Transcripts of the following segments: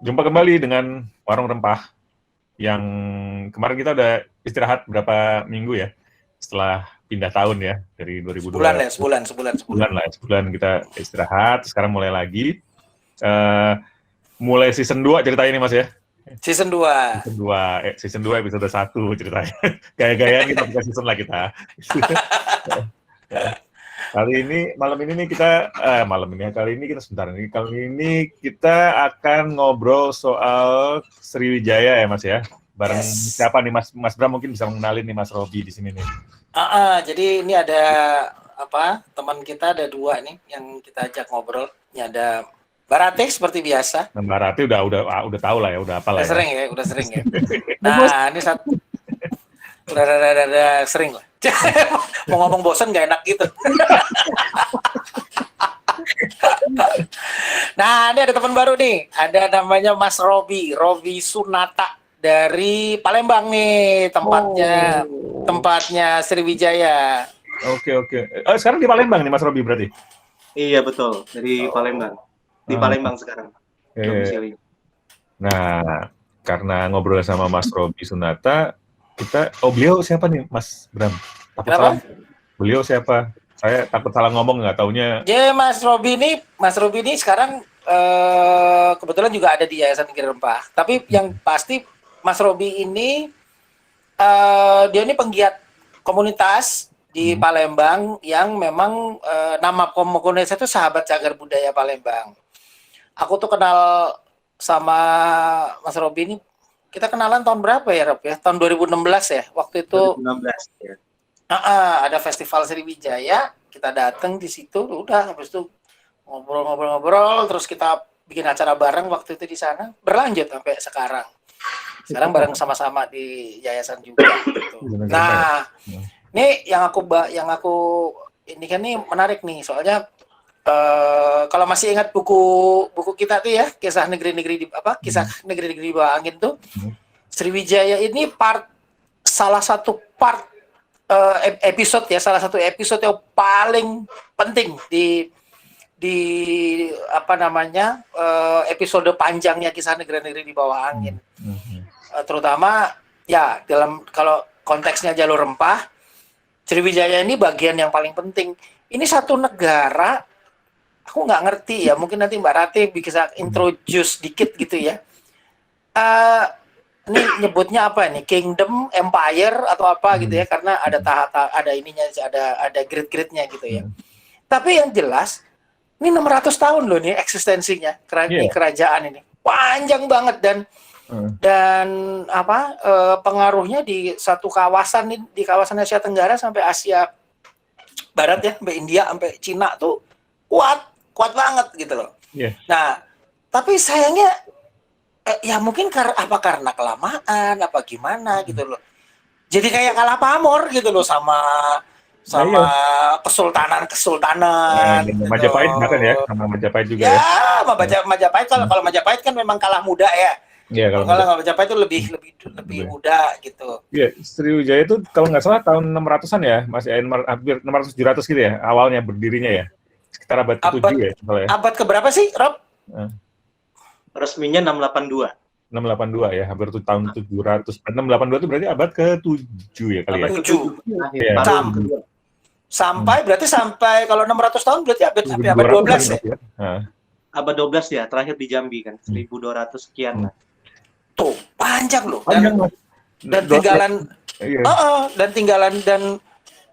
Jumpa kembali dengan Warung Rempah yang kemarin kita udah istirahat berapa minggu ya setelah pindah tahun ya dari 2002. Sebulan kita istirahat, sekarang mulai lagi. Mulai season 2 ceritanya ini Mas ya. Season 2 Season 2 episode 1 ceritanya. Gaya-gayaan kita buka season lah kita. Kali ini kita akan ngobrol soal Sriwijaya ya Mas ya. Bareng siapa nih Mas Bram mungkin bisa mengenalin nih Mas Robi di sini nih. Jadi ini ada teman kita ada 2 nih yang kita ajak ngobrol. Ini ada Barate seperti biasa. Barate udah tahu lah ya, udah apa lah ya. Udah sering ya. Nah, ini satu udah sering lah. Mau ngomong bosan nggak enak gitu. Nah, ini ada teman baru nih. Ada namanya Mas Robi Sunata dari Palembang nih tempatnya Sriwijaya. Oke. Sekarang di Palembang nih Mas Robi berarti? Iya betul, dari Palembang. Di Palembang sekarang. Nah, karena ngobrol sama Mas Robi Sunata, beliau siapa nih Mas Bram? Beliau siapa? Saya takut salah ngomong, nggak taunya. Ya, Mas Robi ini sekarang kebetulan juga ada di Yayasan Negeri Rempah. Tapi yang pasti Mas Robi ini dia ini penggiat komunitas di Palembang yang memang nama komunitas itu Sahabat Cagar Budaya Palembang. Aku tuh kenal sama Mas Robi ini, kita kenalan tahun berapa ya Rob ya? Tahun 2016 ya. Waktu itu 2016 ya. Ada festival Sriwijaya, kita datang di situ, udah habis itu ngobrol, terus kita bikin acara bareng waktu itu di sana, berlanjut sampai sekarang. Sekarang bareng sama-sama di yayasan juga. Gitu. Nah, ini yang aku ini kan nih menarik nih, soalnya kalau masih ingat buku kita tuh ya, kisah negeri-negeri di bawah angin tuh, Sriwijaya ini salah satu episode yang paling penting di episode panjangnya kisah negeri-negeri di bawah angin. Terutama ya kalau konteksnya jalur rempah, Sriwijaya ini bagian yang paling penting. Ini satu negara, aku nggak ngerti ya, mungkin nanti Mbak Rati bisa introduce dikit gitu ya. Ini nyebutnya apa ini? Kingdom, Empire atau apa gitu ya, karena ada ada ininya, ada grade-grade-nya gitu ya. Tapi yang jelas ini 600 tahun loh nih eksistensinya kerajaan ini. Panjang banget dan pengaruhnya di satu kawasan di kawasan Asia Tenggara sampai Asia Barat ya, sampai India, sampai Cina tuh kuat banget gitu loh. Nah, tapi sayangnya ya mungkin karena kelamaan apa gimana gitu loh. Jadi kayak kalah pamor gitu loh sama kesultanan. Gitu. Majapahit bahkan ya, sama Majapahit juga ya. Majapahit kalau Majapahit kan memang kalah muda ya. Iya, kalau Majapahit itu lebih muda gitu. Iya, Sriwijaya itu kalau nggak salah tahun 600-an ya, masih hampir 600-700 gitu ya, awalnya berdirinya ya. Sekitar abad ke-7 ya. Abad keberapa sih, Rob? Resminya 682. 682 ya, hampir tahun 700. 682 itu berarti abad ke-7 ya kali ya. Abad ke-7. Sampai kalau 600 tahun berarti abad 12 ya. Abad 12 ya, terakhir di Jambi kan, 1200 sekian lah. Tuh, panjang loh.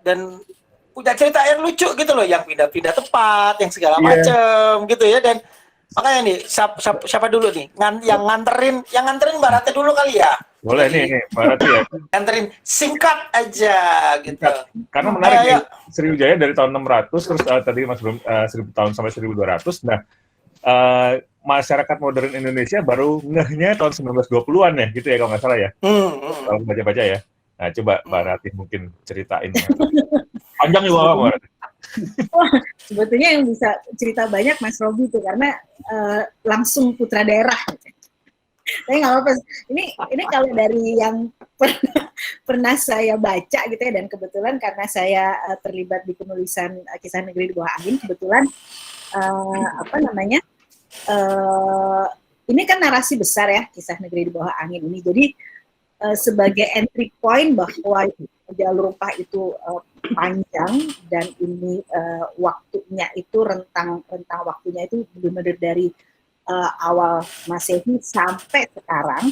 Dan punya cerita yang lucu gitu loh, yang pindah-pindah tempat, yang segala macam gitu ya. Dan makanya nih siapa dulu nih yang nganterin Mbak Rati dulu kali ya. Boleh nih Mbak Rati ya. Nganterin singkat aja gitu. Karena menarik nih, Sriwijaya dari tahun 600 terus tadi Mas belum 1000 tahun sampai 1200. Nah, masyarakat modern Indonesia baru ngehnya tahun 1920-an ya gitu ya kalau nggak salah ya. Kalau baca-baca ya. Nah, coba Mbak Rati mungkin ceritain. Panjang juga Mbak Rati. Sebetulnya yang bisa cerita banyak Mas Robi itu karena langsung putra daerah. Tapi nggak apa-apa. Ini kalau dari yang pernah saya baca gitu ya, dan kebetulan karena saya terlibat di penulisan kisah negeri di bawah angin, kebetulan ini kan narasi besar ya, kisah negeri di bawah angin ini. Jadi sebagai entry point bahwa jalur rempah itu panjang dan ini waktunya itu rentang waktunya itu benar-benar dari awal Masehi sampai sekarang.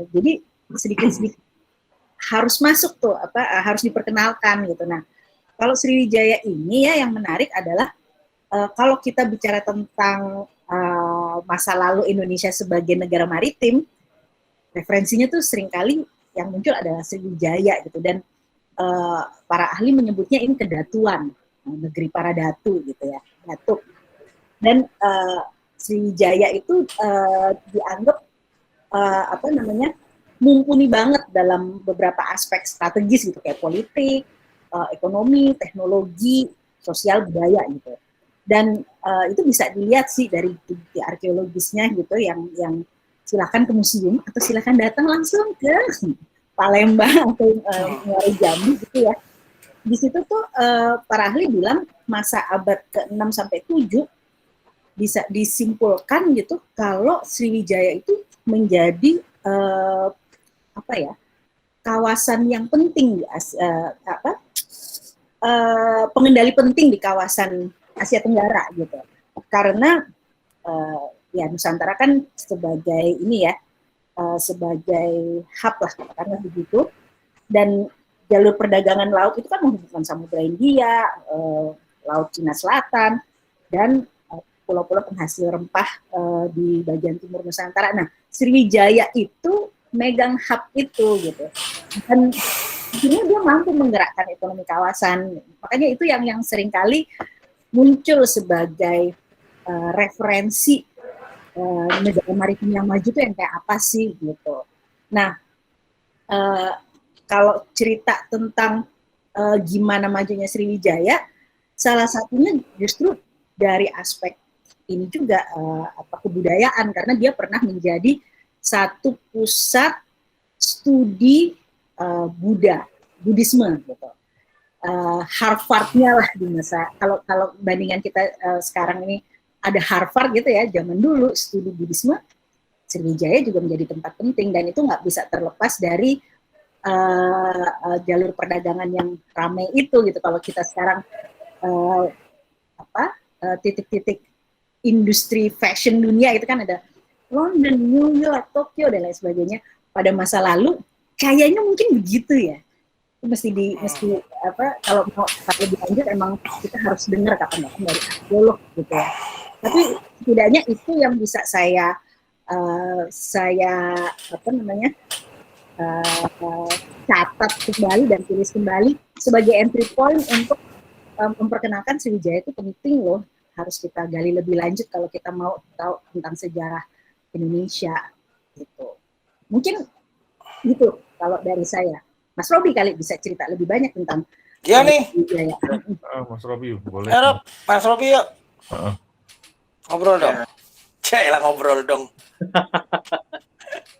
Jadi sedikit-sedikit harus masuk tuh harus diperkenalkan gitu. Nah, kalau Sriwijaya ini ya yang menarik adalah kalau kita bicara tentang masa lalu Indonesia sebagai negara maritim, referensinya tuh seringkali yang muncul adalah Sriwijaya gitu, dan para ahli menyebutnya ini kedatuan, negeri para datu gitu ya, datuk. Dan Sriwijaya itu dianggap mumpuni banget dalam beberapa aspek strategis gitu, kayak politik, ekonomi, teknologi, sosial, budaya gitu. Dan itu bisa dilihat sih dari bukti arkeologisnya gitu, yang silakan ke museum atau silakan datang langsung ke Palembang atau Muara Jambi gitu ya. Di situ tuh para ahli bilang masa abad ke-6 sampai 7 bisa disimpulkan gitu kalau Sriwijaya itu menjadi kawasan yang penting, pengendali penting di kawasan Asia Tenggara gitu. Karena ya Nusantara kan sebagai ini ya, sebagai hub lah katakanlah begitu, dan jalur perdagangan laut itu kan menghubungkan Samudra India, Laut Cina Selatan, dan pulau-pulau penghasil rempah di bagian timur Nusantara. Nah, Sriwijaya itu megang hub itu gitu, dan akhirnya dia mampu menggerakkan ekonomi kawasan. Makanya itu yang seringkali muncul sebagai referensi negara maritim yang maju itu yang kayak apa sih gitu. Nah, kalau cerita tentang gimana majunya Sriwijaya, salah satunya justru dari aspek ini juga kebudayaan, karena dia pernah menjadi satu pusat studi Buddhisme gitu. Harvard-nya lah di masa, kalau bandingan kita sekarang ini ada Harvard gitu ya, zaman dulu studi Buddhisme, Sriwijaya juga menjadi tempat penting, dan itu nggak bisa terlepas dari jalur perdagangan yang ramai itu gitu. Kalau kita sekarang titik-titik industri fashion dunia itu kan ada London, New York, Tokyo dan lain sebagainya. Pada masa lalu kayaknya mungkin begitu ya. Mesti kalau mau lebih lanjut emang kita harus dengar kapan-kapan dari arkeolog gitu ya. Tapi setidaknya itu yang bisa saya catat kembali dan tulis kembali sebagai entry point untuk memperkenalkan Sriwijaya itu penting loh, harus kita gali lebih lanjut kalau kita mau tahu tentang sejarah Indonesia gitu. Mungkin gitu kalau dari saya. Mas Robi kali bisa cerita lebih banyak tentang Sriwijaya. Mas Robi boleh. Mas Robi yuk. Ngobrol dong. Cailah ngobrol dong.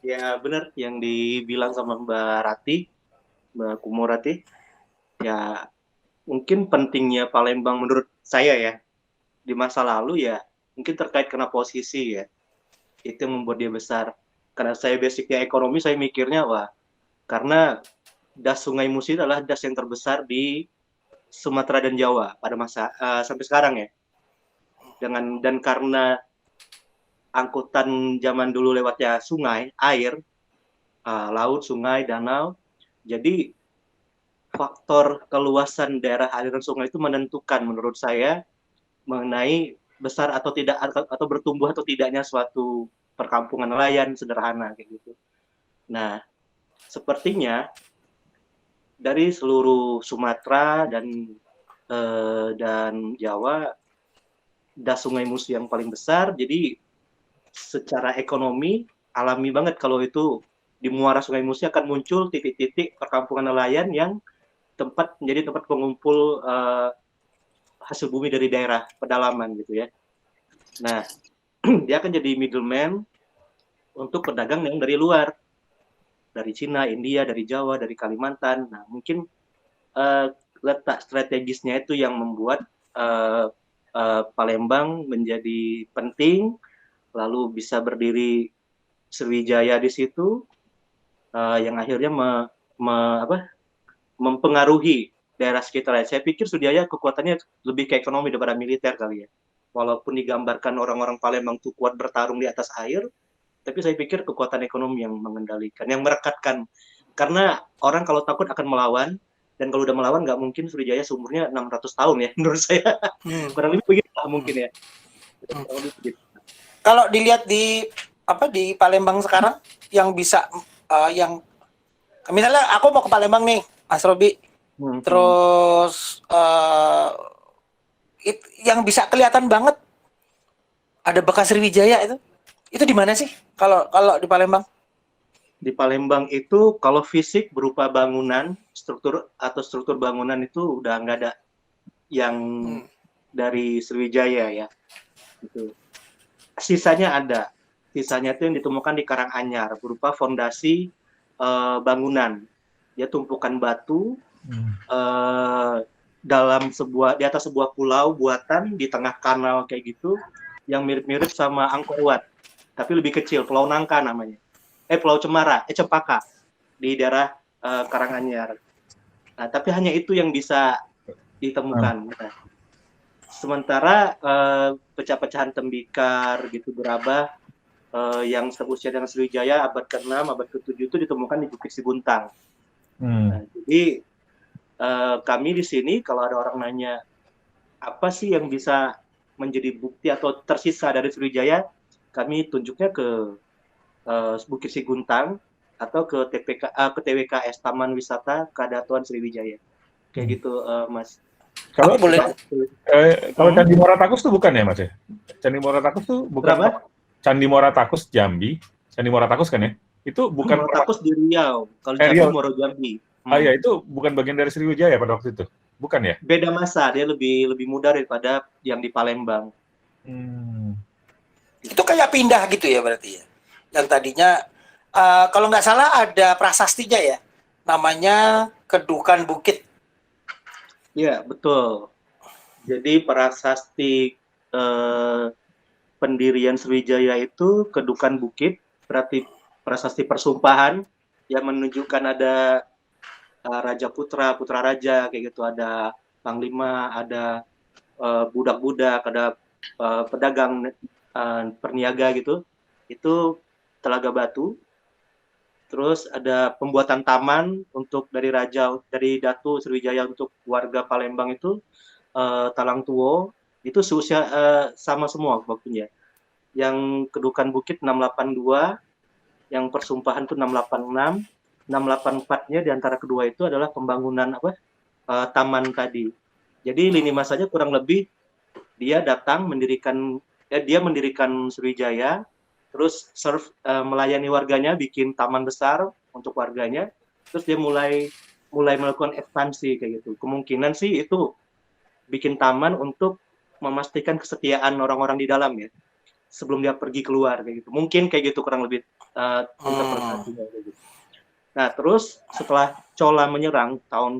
Ya benar yang dibilang sama Mbak Kumurati. Ya mungkin pentingnya Palembang menurut saya ya di masa lalu ya mungkin terkait kena posisi ya, itu yang membuat dia besar. Karena saya basicnya ekonomi, saya mikirnya karena das Sungai Musi adalah das yang terbesar di Sumatera dan Jawa pada masa sampai sekarang ya. Dan karena angkutan zaman dulu lewatnya sungai, air, laut, sungai, danau, jadi faktor keluasan daerah aliran sungai itu menentukan menurut saya mengenai besar atau tidak atau bertumbuh atau tidaknya suatu perkampungan nelayan sederhana kayak gitu. Nah, sepertinya dari seluruh Sumatera dan Jawa, das Sungai Musi yang paling besar. Jadi secara ekonomi alami banget kalau itu di muara Sungai Musi akan muncul titik-titik perkampungan nelayan yang menjadi tempat pengumpul hasil bumi dari daerah pedalaman gitu ya. Nah, dia akan jadi middleman untuk pedagang yang dari luar, dari Cina, India, dari Jawa, dari Kalimantan. Nah, mungkin letak strategisnya itu yang membuat Palembang menjadi penting lalu bisa berdiri Sriwijaya di situ, yang akhirnya mempengaruhi daerah sekitar. Saya pikir Sriwijaya kekuatannya lebih ke ekonomi daripada militer kali ya. Walaupun digambarkan orang-orang Palembang itu kuat bertarung di atas air, tapi saya pikir kekuatan ekonomi yang mengendalikan, yang merekatkan. Karena orang kalau takut akan melawan, dan kalau udah melawan nggak mungkin Sriwijaya seumurnya 600 tahun ya, menurut saya. Kurang lebih begitu lah mungkin ya. Kurang lebih begitu. Kalau dilihat di Palembang sekarang yang bisa yang misalnya aku mau ke Palembang nih, Mas Robi, terus yang bisa kelihatan banget ada bekas Sriwijaya itu di mana sih kalau di Palembang? Di Palembang itu kalau fisik berupa bangunan, struktur bangunan itu udah nggak ada yang dari Sriwijaya ya. Gitu. Sisanya ada. Sisanya itu yang ditemukan di Karanganyar berupa fondasi bangunan. Dia tumpukan batu di atas sebuah pulau buatan di tengah kanal kayak gitu yang mirip-mirip sama Angkor Wat, tapi lebih kecil, Pulau Nangka namanya. Pulau Cempaka di daerah Karanganyar. Nah, tapi hanya itu yang bisa ditemukan. Nah, sementara pecah-pecahan tembikar gitu berabah yang seusia dengan Sriwijaya abad ke-6, abad ke-7 itu ditemukan di Bukit Siguntang. Nah, jadi kami di sini kalau ada orang nanya apa sih yang bisa menjadi bukti atau tersisa dari Sriwijaya, kami tunjuknya ke Bukit Siguntang atau ke TWKS Taman Wisata Kadatuan Sriwijaya. Kayak gitu, Mas. Kalau boleh. Kalau Candi Muara Takus tuh bukan ya, Mas ya? Candi Muara Takus tuh bukan. Berapa? Candi Muara Takus Jambi. Candi Muara Takus kan ya? Itu bukan Muara Takus di Riau. Kalau Jambi Riau. Muara Jambi. Ya, itu bukan bagian dari Sriwijaya pada waktu itu. Bukan ya? Beda masa, dia lebih muda daripada yang di Palembang. Itu kayak pindah gitu ya berarti ya. Yang tadinya kalau nggak salah ada prasastinya ya, namanya Kedukan Bukit. Iya, betul. Jadi prasasti pendirian Sriwijaya itu Kedukan Bukit, berarti prasasti persumpahan yang menunjukkan ada raja putra raja kayak gitu, ada panglima, ada budak-budak, ada pedagang perniaga gitu. Itu Telaga Batu. Terus ada pembuatan taman untuk dari Datu Sriwijaya untuk warga Palembang itu Talang Tuo, itu seusia sama semua waktunya. Yang Kedukan Bukit 682, yang persumpahan itu 686, 684-nya di antara kedua itu adalah pembangunan taman tadi. Jadi lini masanya kurang lebih dia datang mendirikan Sriwijaya, terus melayani warganya, bikin taman besar untuk warganya, terus dia mulai melakukan ekspansi kayak gitu. Kemungkinan sih itu bikin taman untuk memastikan kesetiaan orang-orang di dalam ya, sebelum dia pergi keluar kayak gitu. Mungkin kayak gitu kurang lebih interpretasinya kayak gitu. Nah, terus setelah Chola menyerang tahun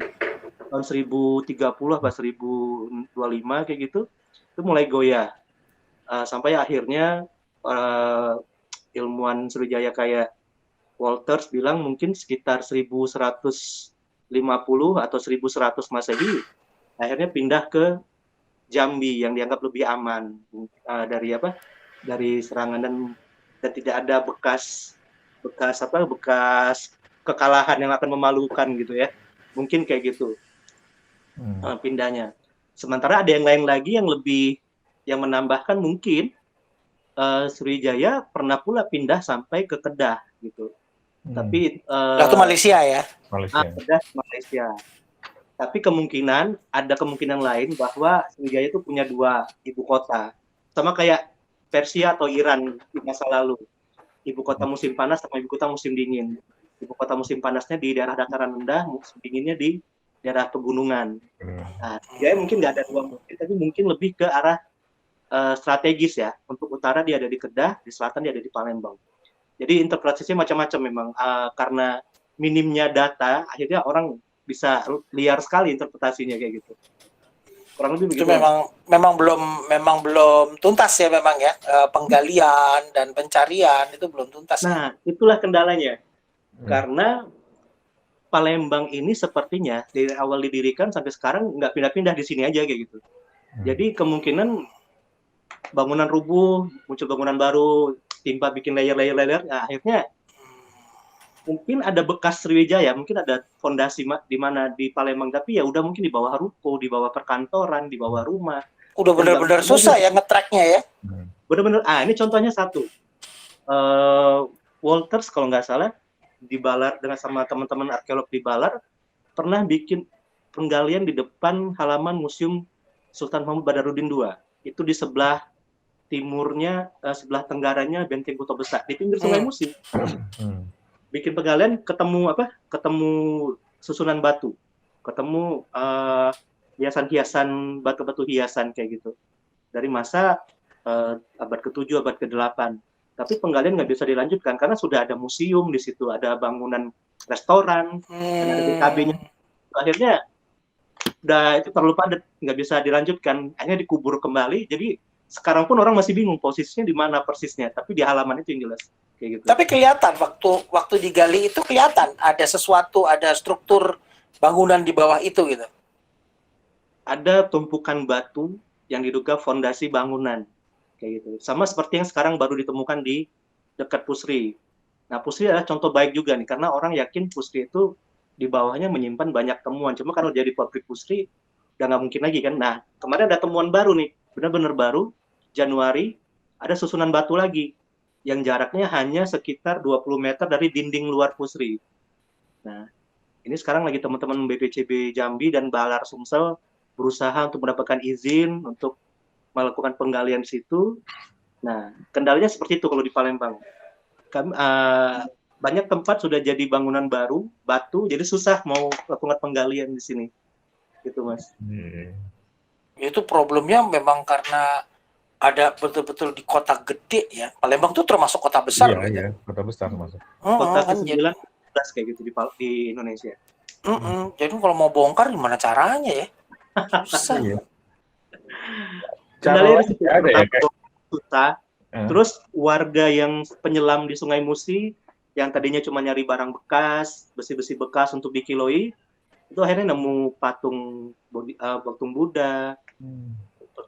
1030 atau 1025 kayak gitu, itu mulai goyah. Sampai akhirnya ilmuwan Sriwijaya kayak Walters bilang mungkin sekitar 1150 atau 1100 Masehi akhirnya pindah ke Jambi yang dianggap lebih aman dari serangan dan tidak ada bekas kekalahan yang akan memalukan gitu ya, mungkin kayak gitu pindahnya. Sementara ada yang lain lagi yang menambahkan mungkin Sriwijaya pernah pula pindah sampai ke Kedah gitu. Tapi itu Malaysia ya. Kedah Malaysia. Tapi ada kemungkinan lain bahwa Sriwijaya itu punya dua ibu kota. Sama kayak Persia atau Iran di masa lalu. Ibu kota musim panas sama ibu kota musim dingin. Ibu kota musim panasnya di daerah dataran rendah, musim dinginnya di daerah pegunungan. Nah, Sriwijaya mungkin nggak ada dua mungkin, tapi mungkin lebih ke arah strategis ya. Untuk utara dia ada di Kedah, di selatan dia ada di Palembang. Jadi interpretasinya macam-macam memang, karena minimnya data, akhirnya orang bisa liar sekali interpretasinya kayak gitu. kurang lebih Itu begitu. memang belum tuntas ya memang ya. Penggalian dan pencarian itu belum tuntas. Nah, itulah kendalanya. Hmm. Karena Palembang ini sepertinya dari awal didirikan sampai sekarang nggak pindah-pindah di sini aja kayak gitu. Jadi kemungkinan bangunan rubuh, muncul bangunan baru, timpa bikin layer, nah, akhirnya mungkin ada bekas Sriwijaya, mungkin ada fondasi di mana di Palembang, tapi ya udah mungkin di bawah ruko, di bawah perkantoran, di bawah rumah. Udah Dan benar-benar bangunan susah ya nge-tracknya ya. Bener-bener, ini contohnya satu. Walters kalau nggak salah, di Balar dengan sama teman-teman arkeolog di Balar, pernah bikin penggalian di depan halaman Museum Sultan Mahmud Badarudin II. Itu di sebelah timurnya, sebelah tenggaranya Benteng Kota Besar, di pinggir Sungai Musi. Bikin penggalian, ketemu susunan batu, ketemu hiasan-hiasan, batu-batu hiasan kayak gitu. Dari masa abad ke-7, abad ke-8. Tapi penggalian nggak bisa dilanjutkan karena sudah ada museum di situ, ada bangunan restoran, dan ada BKB-nya. Akhirnya udah itu terlalu padat, nggak bisa dilanjutkan. Akhirnya dikubur kembali. Jadi sekarang pun orang masih bingung posisinya di mana persisnya. Tapi di halaman itu yang jelas kayak gitu. Tapi kelihatan waktu digali itu kelihatan ada sesuatu, ada struktur bangunan di bawah itu gitu. Ada tumpukan batu yang diduga fondasi bangunan kayak gitu. Sama seperti yang sekarang baru ditemukan di dekat Pusri. Nah, Pusri adalah contoh baik juga nih, karena orang yakin Pusri itu di bawahnya menyimpan banyak temuan. Cuma kalau jadi pabrik Pusri, udah nggak mungkin lagi kan. Nah, kemarin ada temuan baru nih, benar-benar baru, Januari, ada susunan batu lagi, yang jaraknya hanya sekitar 20 meter dari dinding luar Pusri. Nah, ini sekarang lagi teman-teman BPCB Jambi dan Balar Sumsel berusaha untuk mendapatkan izin untuk melakukan penggalian di situ. Nah, kendalanya seperti itu kalau di Palembang. Banyak tempat sudah jadi bangunan baru, batu, jadi susah mau melakukan penggalian di sini. Gitu, Mas. Itu problemnya memang karena ada betul-betul di kota gede ya. Palembang tuh termasuk kota besar. Iya, kota besar masuk. Kota Kan ke-9 kayak gitu di Indonesia. Jadi kalau mau bongkar gimana caranya ya? Susah. Iya. Kendalanya ada ya kayak susah. Terus warga yang penyelam di Sungai Musi yang tadinya cuma nyari barang bekas, besi-besi bekas untuk dikiloi, itu akhirnya nemu patung Buddha,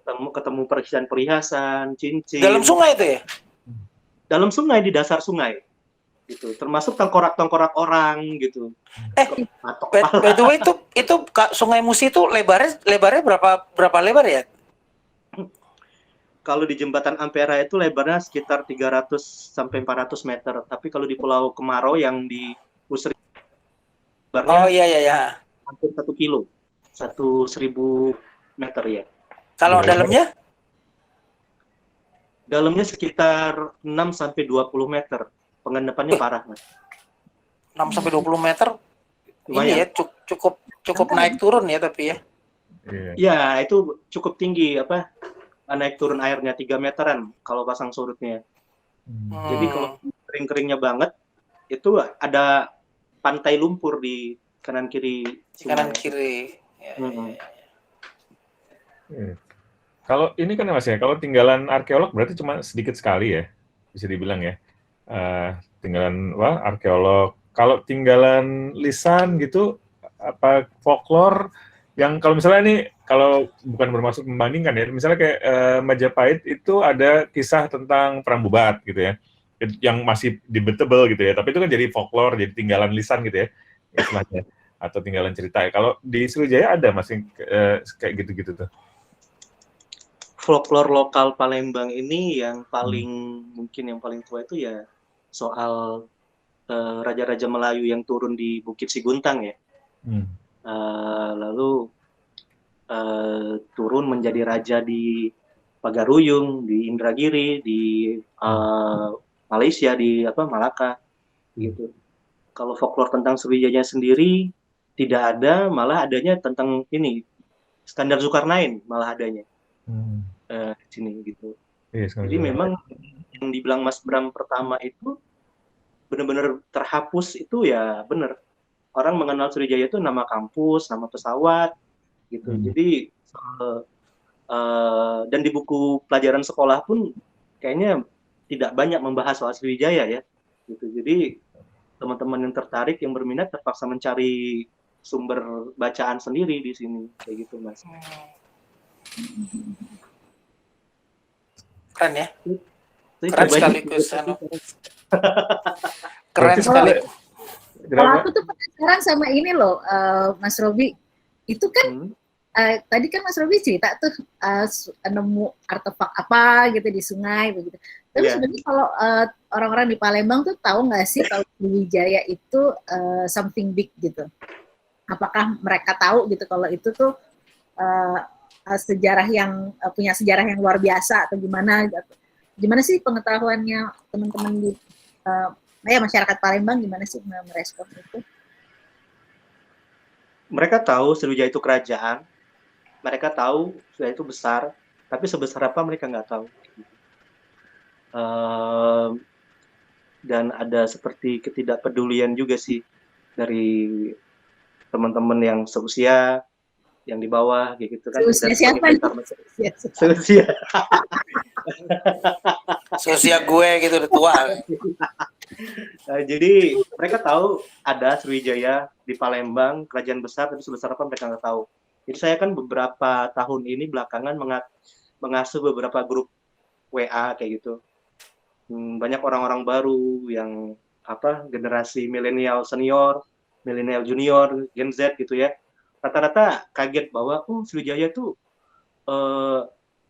ketemu perhiasan-perhiasan, cincin. Dalam sungai itu ya? Dalam sungai, di dasar sungai. Gitu. Termasuk tengkorak-tengkorak orang gitu. By the way itu Sungai Musi itu lebarnya berapa lebar ya? Kalau di jembatan Ampera itu lebarnya sekitar 300 sampai 400 meter. Tapi kalau di Pulau Kemarau yang di Pusri, lebarnya hampir 1 kilo, 1.000 meter ya. Kalau dalamnya? Dalamnya sekitar 6 sampai 20 meter. Pengendapannya parah, Mas. 6 sampai 20 meter. Lumayan. Ini ya cukup naik turun ya tapi ya. Ya, itu cukup tinggi naik turun airnya 3 meteran kalau pasang surutnya. Jadi kalau kering-keringnya banget itu ada pantai lumpur di kanan kiri sungai. Kanan kiri. Kalau ini kan Mas ya, kalau tinggalan arkeolog berarti cuma sedikit sekali ya, bisa dibilang ya. Tinggalan arkeolog. Kalau tinggalan lisan gitu, folklore yang kalau misalnya ini kalau bukan bermaksud membandingkan ya, misalnya kayak Majapahit itu ada kisah tentang perang Bubat gitu ya, yang masih debatable gitu ya, tapi itu kan jadi folklore, jadi tinggalan lisan gitu ya, istilahnya, atau tinggalan cerita ya. Kalau di Sriwijaya ada masih kayak gitu-gitu tuh. Folklore lokal Palembang ini yang mungkin yang paling tua itu ya soal raja-raja Melayu yang turun di Bukit Siguntang ya. Lalu turun menjadi raja di Pagaruyung, di Indragiri, di Malaysia, di Malaka, gitu. Kalau folklore tentang Sriwijaya sendiri tidak ada, malah adanya tentang ini Iskandar Zulkarnain malah adanya di sini gitu. Jadi memang yang dibilang Mas Bram pertama itu benar-benar terhapus itu ya benar. Orang mengenal Sriwijaya itu nama kampus, nama pesawat, gitu. Jadi Dan di buku pelajaran sekolah pun kayaknya tidak banyak membahas soal Sriwijaya ya. Gitu. Jadi teman-teman yang tertarik, yang berminat terpaksa mencari sumber bacaan sendiri di sini, kayak gitu Mas. Keren ya. Saya Keren cobain. sekaligus. Keren Berarti sekali. Kalau aku tuh penasaran sama ini loh, Mas Robi. Itu kan tadi kan Mas Robi cerita tuh nemu artefak apa gitu di sungai begitu. Tapi sebenarnya kalau orang-orang di Palembang tuh tahu nggak sih kalau Sriwijaya itu something big gitu? Apakah mereka tahu gitu kalau itu tuh sejarah yang punya sejarah yang luar biasa atau gimana? Gimana sih pengetahuannya teman-teman di masyarakat Palembang gimana sih merespon itu? Mereka tahu Sriwijaya itu kerajaan, mereka tahu Sriwijaya itu besar, tapi sebesar apa mereka nggak tahu. Dan ada seperti ketidakpedulian juga sih dari teman-teman yang seusia, yang di bawah, kayak gitu kan. Seusia siapa? Seusia. Seusia gue gitu udah tua. Jadi mereka tahu ada Sriwijaya di Palembang, kerajaan besar, tapi sebesar apa mereka nggak tahu. Jadi saya kan beberapa tahun ini belakangan mengasuh beberapa grup WA kayak gitu. Banyak orang-orang baru yang generasi milenial senior, milenial junior, Gen Z gitu ya. Rata-rata kaget bahwa Sriwijaya tuh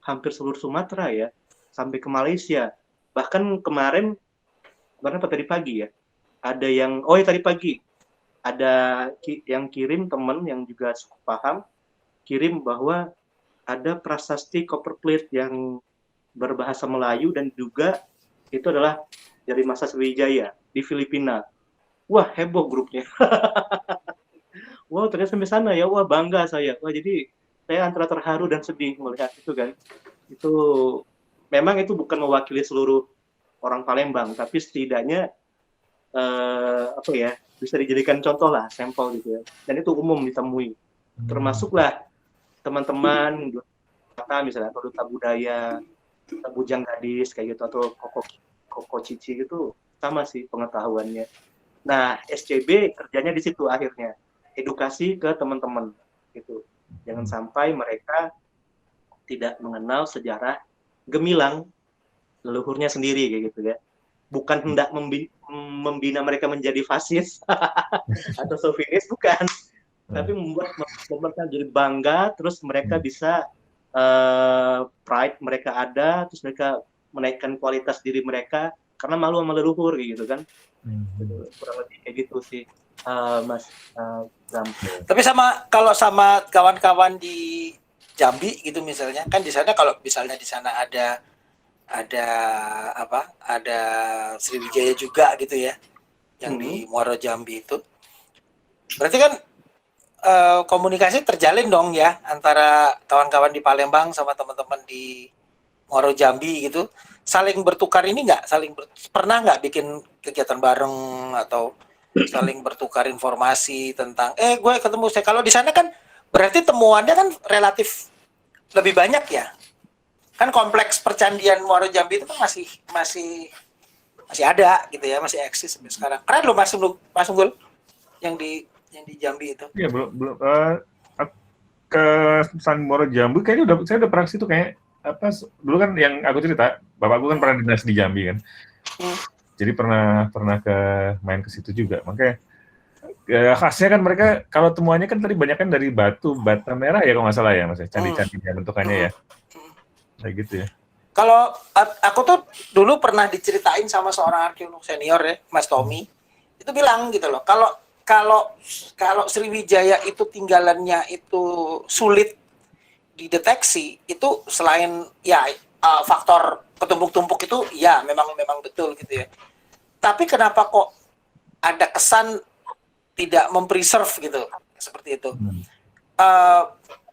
hampir seluruh Sumatera ya, sampai ke Malaysia. Bahkan kemarin tadi pagi ya, ada yang tadi pagi ada yang kirim teman yang juga cukup paham, kirim bahwa ada prasasti Copperplate yang berbahasa Melayu dan juga itu adalah dari masa Sriwijaya di Filipina. Wah, heboh grupnya. Wah, ternyata sampai sana ya. Wah, bangga saya. Wah, jadi saya antara terharu dan sedih melihat itu kan. Itu memang itu bukan mewakili seluruh orang Palembang, tapi setidaknya bisa dijadikan contoh lah, sampel gitu ya. Dan itu umum ditemui. Termasuklah teman-teman misalnya atau duta budaya, Bujang Gadis kayak gitu, atau Koko Cici gitu, sama sih pengetahuannya. Nah, SCB kerjanya di situ akhirnya, edukasi ke teman-teman gitu. Jangan sampai mereka tidak mengenal sejarah gemilang leluhurnya sendiri kayak gitu ya. Bukan hendak membina mereka menjadi fasis atau sovinis, bukan. Tapi membuat mereka jadi bangga, terus mereka bisa pride mereka ada, terus mereka menaikkan kualitas diri mereka karena malu sama leluhur gitu kan. Kurang lebih kayak gitu sih, Mas Bram. Tapi kalau sama kawan-kawan di Jambi gitu misalnya, kan di sana kalau misalnya di sana ada Sriwijaya juga gitu ya, yang di Muaro Jambi itu, berarti kan komunikasi terjalin dong ya antara kawan-kawan di Palembang sama teman-teman di Muaro Jambi gitu, saling bertukar ini nggak, pernah nggak bikin kegiatan bareng atau saling bertukar informasi tentang gue ketemu saya, kalau di sana kan berarti temuannya kan relatif lebih banyak ya, kan kompleks percandian Muaro Jambi itu kan masih ada gitu ya, masih eksis sampai sekarang. Keren loh Mas Unggul yang di Jambi itu. Iya, belum ke San Muaro Jambi kayaknya saya udah pernah situ kayak dulu kan yang aku cerita, bapakku kan pernah dinas di Jambi kan. Jadi pernah main ke situ juga. Makanya khasnya kan mereka kalau temuannya kan tadi banyak kan dari batu bata merah ya kalau nggak salah ya Mas, candi-candinya bentukannya ya. Kayak gitu ya. Kalau aku tuh dulu pernah diceritain sama seorang arkeolog senior ya, Mas Tommy, itu bilang gitu loh, kalau Sriwijaya itu tinggalannya itu sulit dideteksi, itu selain ya faktor ketumpuk-tumpuk itu ya memang betul gitu ya. Tapi kenapa kok ada kesan tidak mempreserve gitu seperti itu?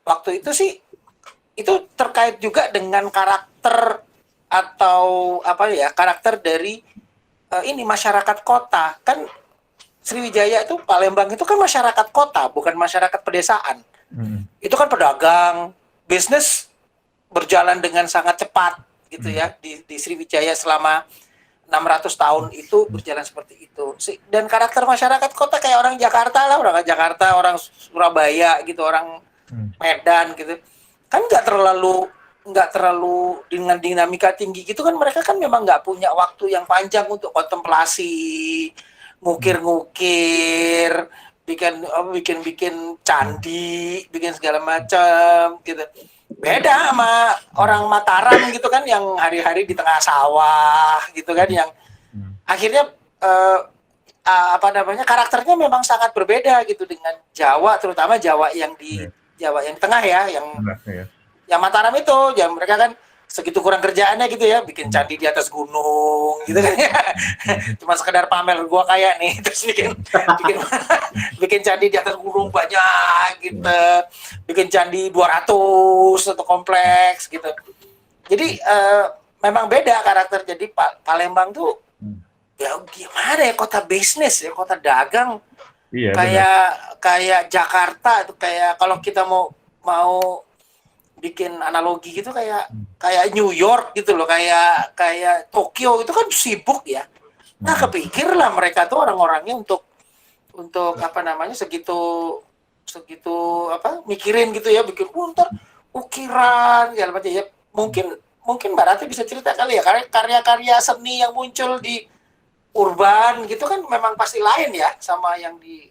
Waktu itu sih itu terkait juga dengan karakter atau karakter dari masyarakat kota. Kan Sriwijaya itu, Palembang itu kan masyarakat kota, bukan masyarakat pedesaan. Itu kan pedagang, bisnis berjalan dengan sangat cepat gitu ya di Sriwijaya selama 600 tahun itu berjalan seperti itu. Dan karakter masyarakat kota kayak orang Jakarta lah, orang Jakarta, orang Surabaya gitu, orang Medan gitu. Kan nggak terlalu dengan dinamika tinggi gitu kan, mereka kan memang nggak punya waktu yang panjang untuk kontemplasi, ngukir-ngukir, bikin candi, bikin segala macam gitu. Beda sama orang Mataram gitu kan, yang hari-hari di tengah sawah gitu kan, yang akhirnya karakternya memang sangat berbeda gitu dengan Jawa, terutama Jawa yang di tengah ya, yang Mataram itu, ya mereka kan segitu kurang kerjaannya gitu ya, bikin candi di atas gunung gitu kan ya. Cuma sekedar pamer gua kaya nih, terus bikin candi di atas gunung banyak gitu, bikin candi 200 atau kompleks gitu. Jadi memang beda karakter. Jadi Palembang tuh ya gimana ya, kota bisnis ya, kota dagang. Iya, kayak Jakarta itu, kayak kalau kita mau bikin analogi gitu, kayak New York gitu loh, kayak Tokyo itu kan sibuk ya. Nah, kepikirlah mereka tuh orang-orangnya untuk segitu mikirin gitu ya, bikin ntar ukiran ya macam ya. Mungkin Mbak Rati bisa cerita kali ya, karya-karya seni yang muncul di urban gitu kan memang pasti lain ya sama yang di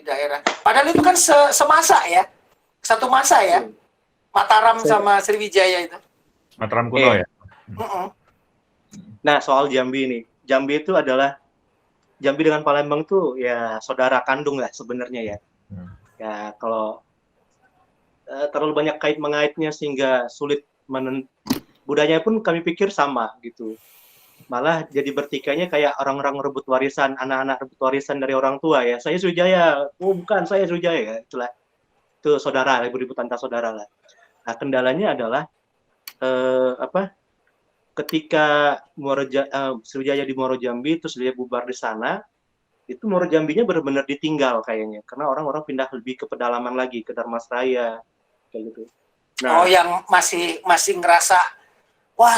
daerah. Padahal itu kan semasa ya, satu masa ya. Mataram sama Sriwijaya itu. Mataram kuno ya. Nah, soal Jambi nih. Jambi itu adalah, Jambi dengan Palembang tuh ya saudara kandung lah sebenarnya ya. Ya kalau terlalu banyak kait-mengaitnya sehingga sulit budayanya pun kami pikir sama gitu. Malah jadi bertikainya kayak orang-orang rebut warisan, anak-anak rebut warisan dari orang tua ya. Saya Sriwijaya, oh bukan saya Sriwijaya ya. Itulah, itu saudara, ribut-ribut antar saudara lah. Nah, kendalanya adalah ketika Sriwijaya di Muaro Jambi, terus dia bubar di sana, itu Muaro Jambinya benar-benar ditinggal kayaknya, karena orang-orang pindah lebih ke pedalaman lagi, ke Darmasraya, kayak gitu. Nah, yang masih ngerasa, wah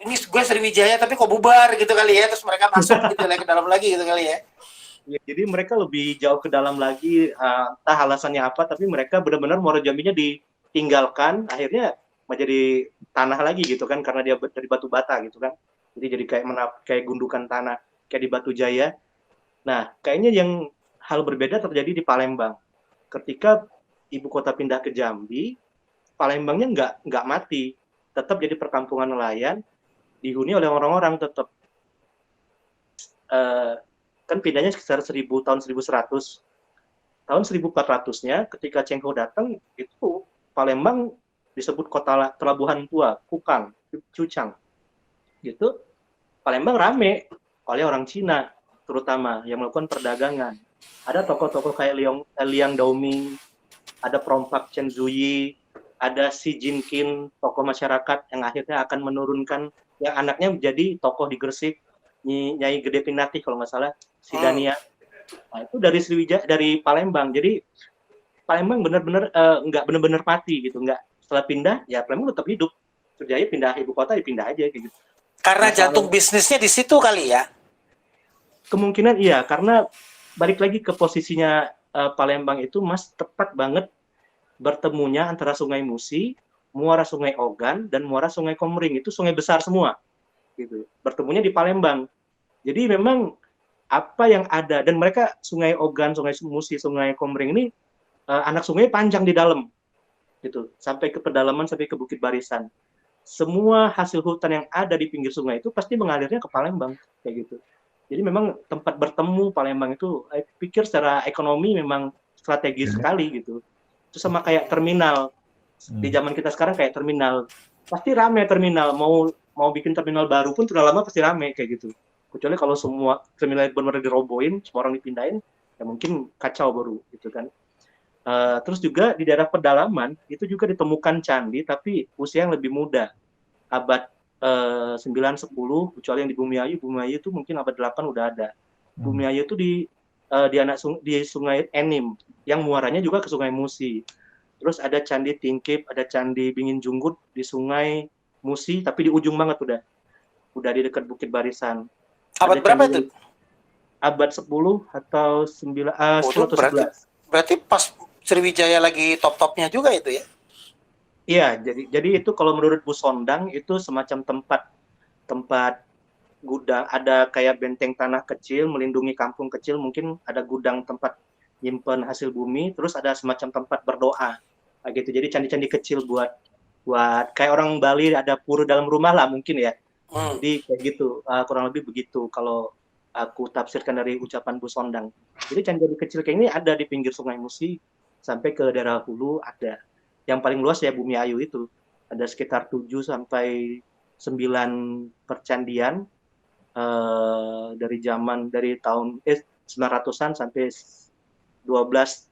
ini gue Sriwijaya tapi kok bubar gitu kali ya, terus mereka masuk gitu ke dalam lagi gitu kali ya. Ya, jadi mereka lebih jauh ke dalam lagi, entah alasannya apa, tapi mereka benar-benar Muaro Jambinya ditinggalkan, akhirnya menjadi tanah lagi gitu kan, karena dia dari batu bata gitu kan, jadi kayak gundukan tanah kayak di Batu Jaya. Nah, kayaknya yang hal berbeda terjadi di Palembang. Ketika ibu kota pindah ke Jambi, Palembangnya nggak mati, tetap jadi perkampungan nelayan, dihuni oleh orang-orang tetap. Kan pindahnya sekitar tahun 1100. Tahun 1400-nya ketika Cheng Ho datang, itu Palembang disebut kota pelabuhan tua, Kukang, Cucang. Gitu. Palembang rame oleh orang Cina terutama yang melakukan perdagangan. Ada tokoh-tokoh kayak Liang Daoming, ada Prompak Chen Zuyi, ada Si Jinkin, tokoh masyarakat yang akhirnya akan menurunkan, yang anaknya menjadi tokoh di Gresik, Nyai Gede Pinatih kalau nggak salah, si Dania. Nah, itu dari Sriwijaya, dari Palembang. Jadi Palembang benar-benar nggak benar-benar mati gitu, nggak. Setelah pindah, ya Palembang tetap hidup. Sriwijaya pindah ibu kota, dipindah aja kayak gitu. Karena jantung bisnisnya di situ kali ya? Kemungkinan iya, karena balik lagi ke posisinya Palembang itu tepat banget bertemunya antara Sungai Musi, muara Sungai Ogan, dan muara Sungai Komering. Itu sungai besar semua. Gitu. Bertemunya di Palembang. Jadi memang apa yang ada, dan mereka Sungai Ogan, Sungai Musi, Sungai Komering ini anak sungai panjang di dalam. Gitu. Sampai ke pedalaman, sampai ke Bukit Barisan. Semua hasil hutan yang ada di pinggir sungai itu pasti mengalirnya ke Palembang, kayak gitu. Jadi memang tempat bertemu Palembang itu, saya pikir secara ekonomi memang strategis sekali gitu. Itu sama kayak terminal. Di zaman kita sekarang kayak terminal. Pasti rame terminal, mau bikin terminal baru pun sudah lama pasti rame kayak gitu. Kecuali kalau semua terminal benar-benar dirobohin, semua orang dipindahin, ya mungkin kacau baru gitu kan. Terus juga di daerah pedalaman itu juga ditemukan candi tapi usia yang lebih muda, abad 9-10, kecuali yang di Bumiayu itu mungkin abad 8 udah ada. Bumiayu itu di Sungai Enim yang muaranya juga ke Sungai Musi. Terus ada Candi Tingkip, ada Candi Bingin Junggut di Sungai Musi, tapi di ujung banget udah di dekat Bukit Barisan. Abad Ada berapa candi itu? Abad 10 atau 9, Oh, 10 itu atau berarti 11. berarti pas Sriwijaya lagi top-topnya juga itu ya? Iya, jadi itu kalau menurut Bu Sondang itu semacam tempat gudang, ada kayak benteng tanah kecil melindungi kampung kecil, mungkin ada gudang tempat nyimpen hasil bumi, terus ada semacam tempat berdoa, kayak gitu. Jadi candi-candi kecil buat kayak orang Bali ada pura dalam rumah lah mungkin ya. Hmm. Jadi kayak gitu, kurang lebih begitu kalau aku tafsirkan dari ucapan Bu Sondang. Jadi candi-candi kecil kayak ini ada di pinggir Sungai Musi sampai ke daerah hulu ada. Yang paling luas ya Bumi Ayu itu. Ada sekitar 7 sampai 9 percandian dari tahun 900-an sampai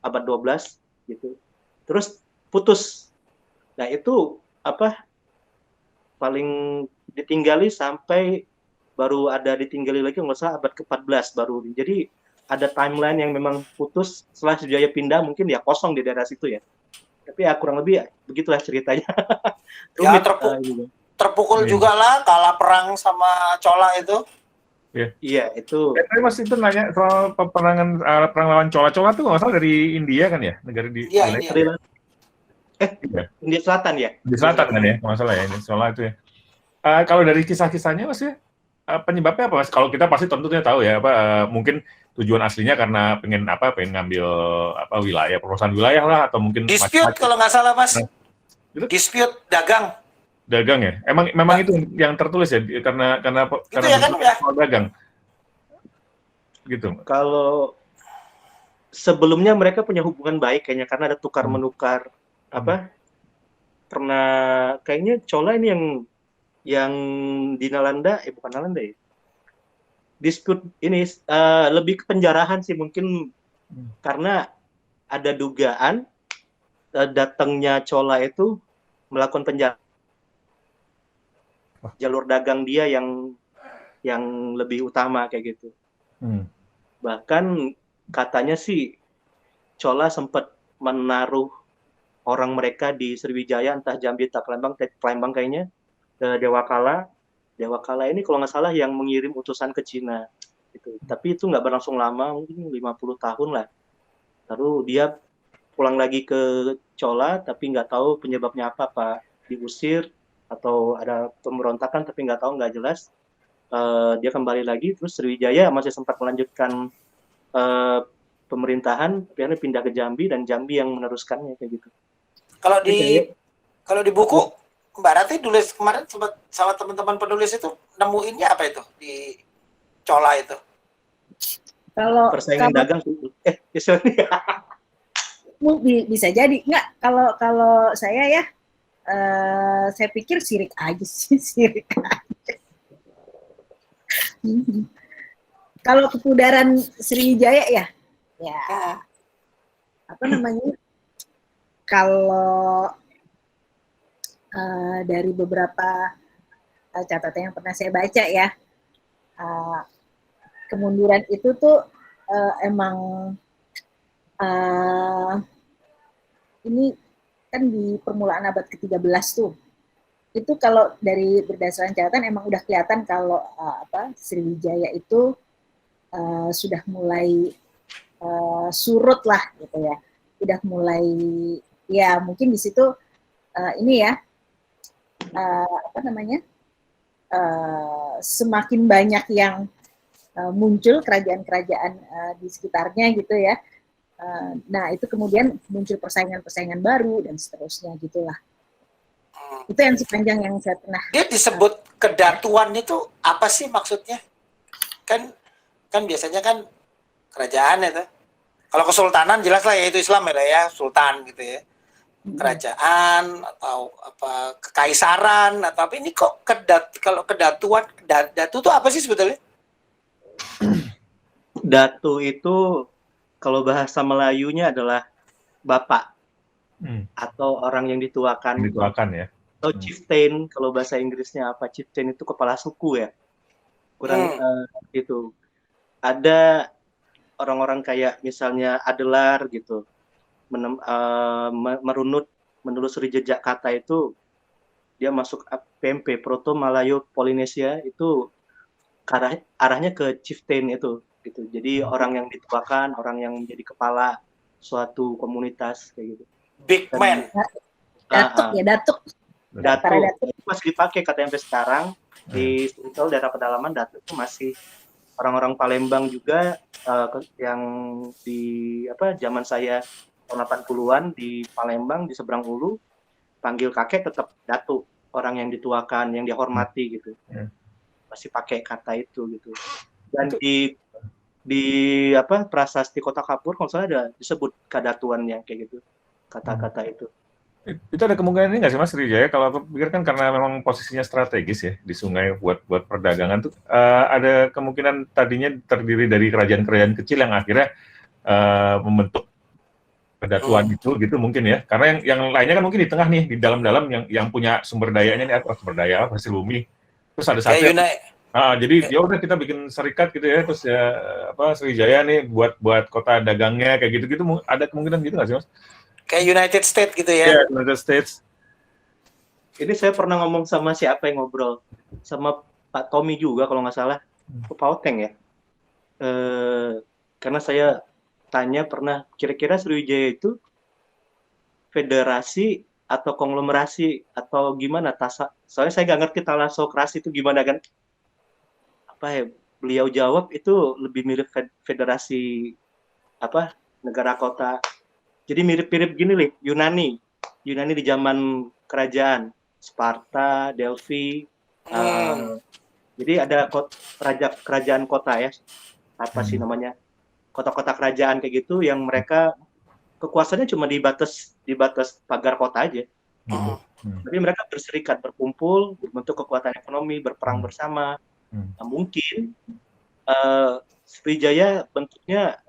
abad 12 gitu. Terus putus. Nah, itu paling ditinggali sampai baru ada ditinggali lagi nggak salah abad ke-14 baru. Jadi ada timeline yang memang putus setelah Sriwijaya pindah, mungkin ya kosong di daerah situ ya. Tapi ya kurang lebih ya, begitulah ceritanya. Ya, Rumit. terpukul Iya. juga lah kalah perang sama Chola itu. Iya, itu. Tapi Mas itu nanya soal perang lawan Chola-Chola tuh nggak salah dari India kan ya, negara di Iya, mana? India. Iya. India Selatan ya? Di selatan kan ya, nggak salah ya ini Chola itu ya. Kalau dari kisah-kisahnya Mas ya, penyebabnya apa Mas? Kalau kita pasti tentunya tahu ya, mungkin tujuan aslinya karena pengen ngambil wilayah, perusahaan wilayah lah, atau mungkin Dispute kalau nggak salah, Mas. Nah, itu? Dispute dagang. Dagang ya. Memang itu yang tertulis ya, karena ya kan, ya? soal dagang. Gitu. Kalau sebelumnya mereka punya hubungan baik kayaknya karena ada tukar menukar pernah kayaknya Chola ini yang di Nalanda bukan Nalanda ya. Dispute ini lebih ke penjarahan sih mungkin karena ada dugaan datangnya Chola itu melakukan penjara jalur dagang dia yang lebih utama kayak gitu. Bahkan katanya sih Chola sempat menaruh orang mereka di Sriwijaya, entah Jambi atau Palembang kayaknya, ke Dewa Kala. Dewa Kala ini kalau nggak salah yang mengirim utusan ke Cina. Gitu. Tapi itu nggak berlangsung lama, mungkin 50 tahun lah. Lalu dia pulang lagi ke Chola, tapi nggak tahu penyebabnya apa diusir atau ada pemberontakan, tapi nggak jelas. Dia kembali lagi, terus Sriwijaya masih sempat melanjutkan pemerintahan, akhirnya pindah ke Jambi dan Jambi yang meneruskannya kayak gitu. Kalau di buku Mbak Rati tulis kemarin sama teman-teman penulis itu nemuinnya apa itu di Chola itu? Kalau persaingan dagang bisa jadi nggak kalau saya ya saya pikir sirik aja sih sirik aja. Kalau kepudaran Sriwijaya ya apa namanya kalau dari beberapa catatan yang pernah saya baca ya kemunduran itu tuh emang ini kan di permulaan abad ke-13 tuh itu kalau dari berdasarkan catatan emang udah kelihatan kalau Sriwijaya itu sudah mulai surut lah gitu ya udah mulai ya mungkin di situ ini ya semakin banyak yang muncul kerajaan-kerajaan di sekitarnya gitu ya. Nah itu kemudian muncul persaingan-persaingan baru dan seterusnya gitulah. Itu yang sepanjang yang saya pernah. Dia disebut kedatuan itu apa sih maksudnya? Kan biasanya kan kerajaan itu. Kalau kesultanan jelas lah ya itu Islam ya sultan gitu ya. Kerajaan atau apa kekaisaran atau apa ini kok kalau kedatuan datu itu apa sih sebetulnya? Datu itu kalau bahasa Melayunya adalah bapak atau orang yang dituakan ya. Atau chieftain kalau bahasa Inggrisnya apa? Chieftain itu kepala suku ya. Kurang itu. Ada orang-orang kayak misalnya Adelar gitu. menelusuri jejak kata itu, dia masuk PMP, Proto Malayo Polinesia, itu arahnya ke chieftain itu gitu. Jadi orang yang dituakan, orang yang menjadi kepala suatu komunitas kayak gitu. Big Dan man. Datuk ya, Datuk. Para Datuk datuk. itu masih dipakai katanya sampai sekarang di Sulsel daerah pedalaman. Datuk itu masih orang-orang Palembang juga, yang di zaman saya tahun 80-an di Palembang di seberang Ulu, panggil kakek tetap Datuk, orang yang dituakan, yang dihormati gitu. Masih pakai kata itu gitu. Dan di prasasti Kota Kapur kalau salah ada disebut kadatuan yang kayak gitu, kata-kata itu. Itu ada kemungkinan ini nggak sih Mas Sriwijaya? Kalau aku pikir kan karena memang posisinya strategis ya di sungai buat perdagangan tuh, ada kemungkinan tadinya terdiri dari kerajaan-kerajaan kecil yang akhirnya membentuk kedatuan itu gitu mungkin ya. Karena yang lainnya kan mungkin di tengah nih, di dalam-dalam yang punya sumber dayanya nih, sumber daya hasil bumi. Terus ada satu jadi ya udah kita bikin serikat gitu ya, terus ya Sriwijaya nih buat kota dagangnya kayak gitu-gitu, ada kemungkinan gitu nggak sih Mas? Kayak United States gitu ya. Iya, United States. Ini saya pernah ngomong sama siapa yang ngobrol sama Pak Tommy juga kalau nggak salah, Pauteng ya. Karena saya tanya pernah, kira-kira Sriwijaya itu federasi atau konglomerasi atau gimana soalnya saya nggak ngerti talasokrasi itu gimana kan. Beliau jawab itu lebih mirip federasi negara kota. Jadi mirip-mirip gini nih, Yunani di zaman kerajaan Sparta, Delphi. Jadi ada kerajaan kota ya, apa sih namanya, kota-kota kerajaan kayak gitu yang mereka kekuasaannya cuma di batas pagar kota aja. Tapi mereka berserikat, berkumpul, berbentuk kekuatan ekonomi, berperang bersama. Nah, mungkin Sriwijaya bentuknya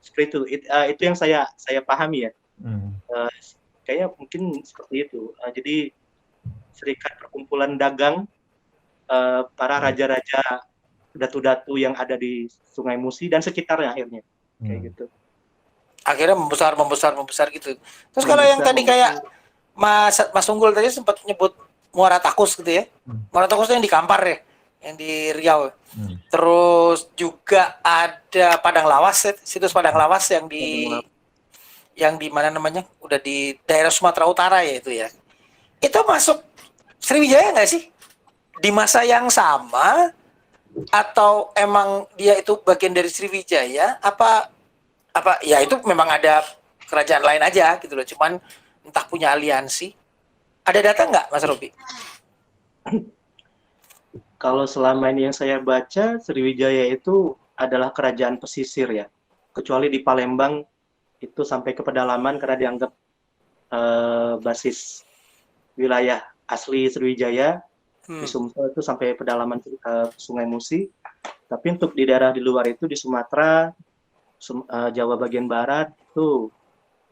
seperti itu yang saya pahami ya. Kayaknya mungkin seperti itu. Jadi serikat perkumpulan dagang para raja-raja datu-datu yang ada di Sungai Musi dan sekitarnya akhirnya kayak gitu. Akhirnya membesar gitu. Terus kalau yang tadi kayak Mas Unggul tadi sempat nyebut Muara Takus gitu ya. Muara Takus itu yang di Kampar ya, yang di Riau. Terus juga ada Padang Lawas, situs Padang Lawas yang di mana namanya? Udah di daerah Sumatera Utara ya itu ya. Itu masuk Sriwijaya nggak sih? Di masa yang sama atau emang dia itu bagian dari Sriwijaya? Apa ya itu memang ada kerajaan lain aja gitu loh. Cuman entah punya aliansi. Ada data nggak, Mas Robi? Kalau selama ini yang saya baca, Sriwijaya itu adalah kerajaan pesisir ya. Kecuali di Palembang itu sampai ke pedalaman karena dianggap basis wilayah asli Sriwijaya. Di Sumsel itu sampai pedalaman Sungai Musi. Tapi untuk di daerah di luar itu di Sumatera, Jawa bagian barat itu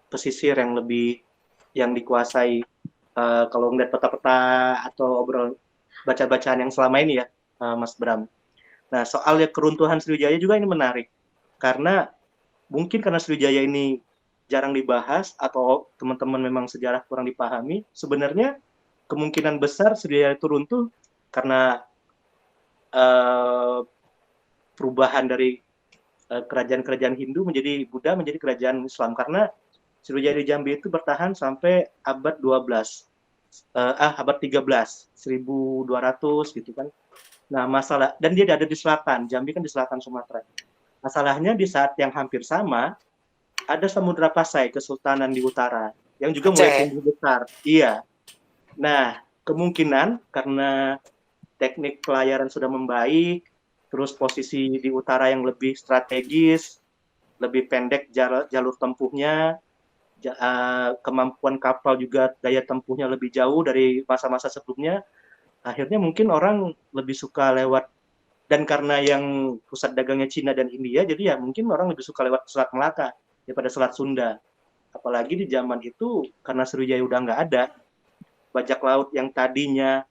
pesisir yang dikuasai. Kalau ngeliat peta-peta atau baca-bacaan yang selama ini ya, Mas Bram. Nah, soal keruntuhan Sriwijaya juga ini menarik. Karena mungkin karena Sriwijaya ini jarang dibahas atau teman-teman memang sejarah kurang dipahami, sebenarnya kemungkinan besar Sriwijaya itu runtuh karena perubahan dari kerajaan-kerajaan Hindu menjadi Buddha menjadi kerajaan Islam. Karena Sriwijaya di Jambi itu bertahan sampai abad 12. Abad 13, 1200 gitu kan. Nah, dan dia ada di selatan, Jambi kan di selatan Sumatera. Masalahnya di saat yang hampir sama, ada Samudra Pasai, Kesultanan di utara, yang juga mulai tumbuh besar. Iya. Nah, kemungkinan karena teknik pelayaran sudah membaik, terus posisi di utara yang lebih strategis, lebih pendek jalur tempuhnya, kemampuan kapal juga daya tempuhnya lebih jauh dari masa-masa sebelumnya, akhirnya mungkin orang lebih suka lewat, dan karena yang pusat dagangnya Cina dan India, jadi ya mungkin orang lebih suka lewat Selat Melaka daripada Selat Sunda. Apalagi di zaman itu karena Sriwijaya udah nggak ada, bajak laut yang tadinya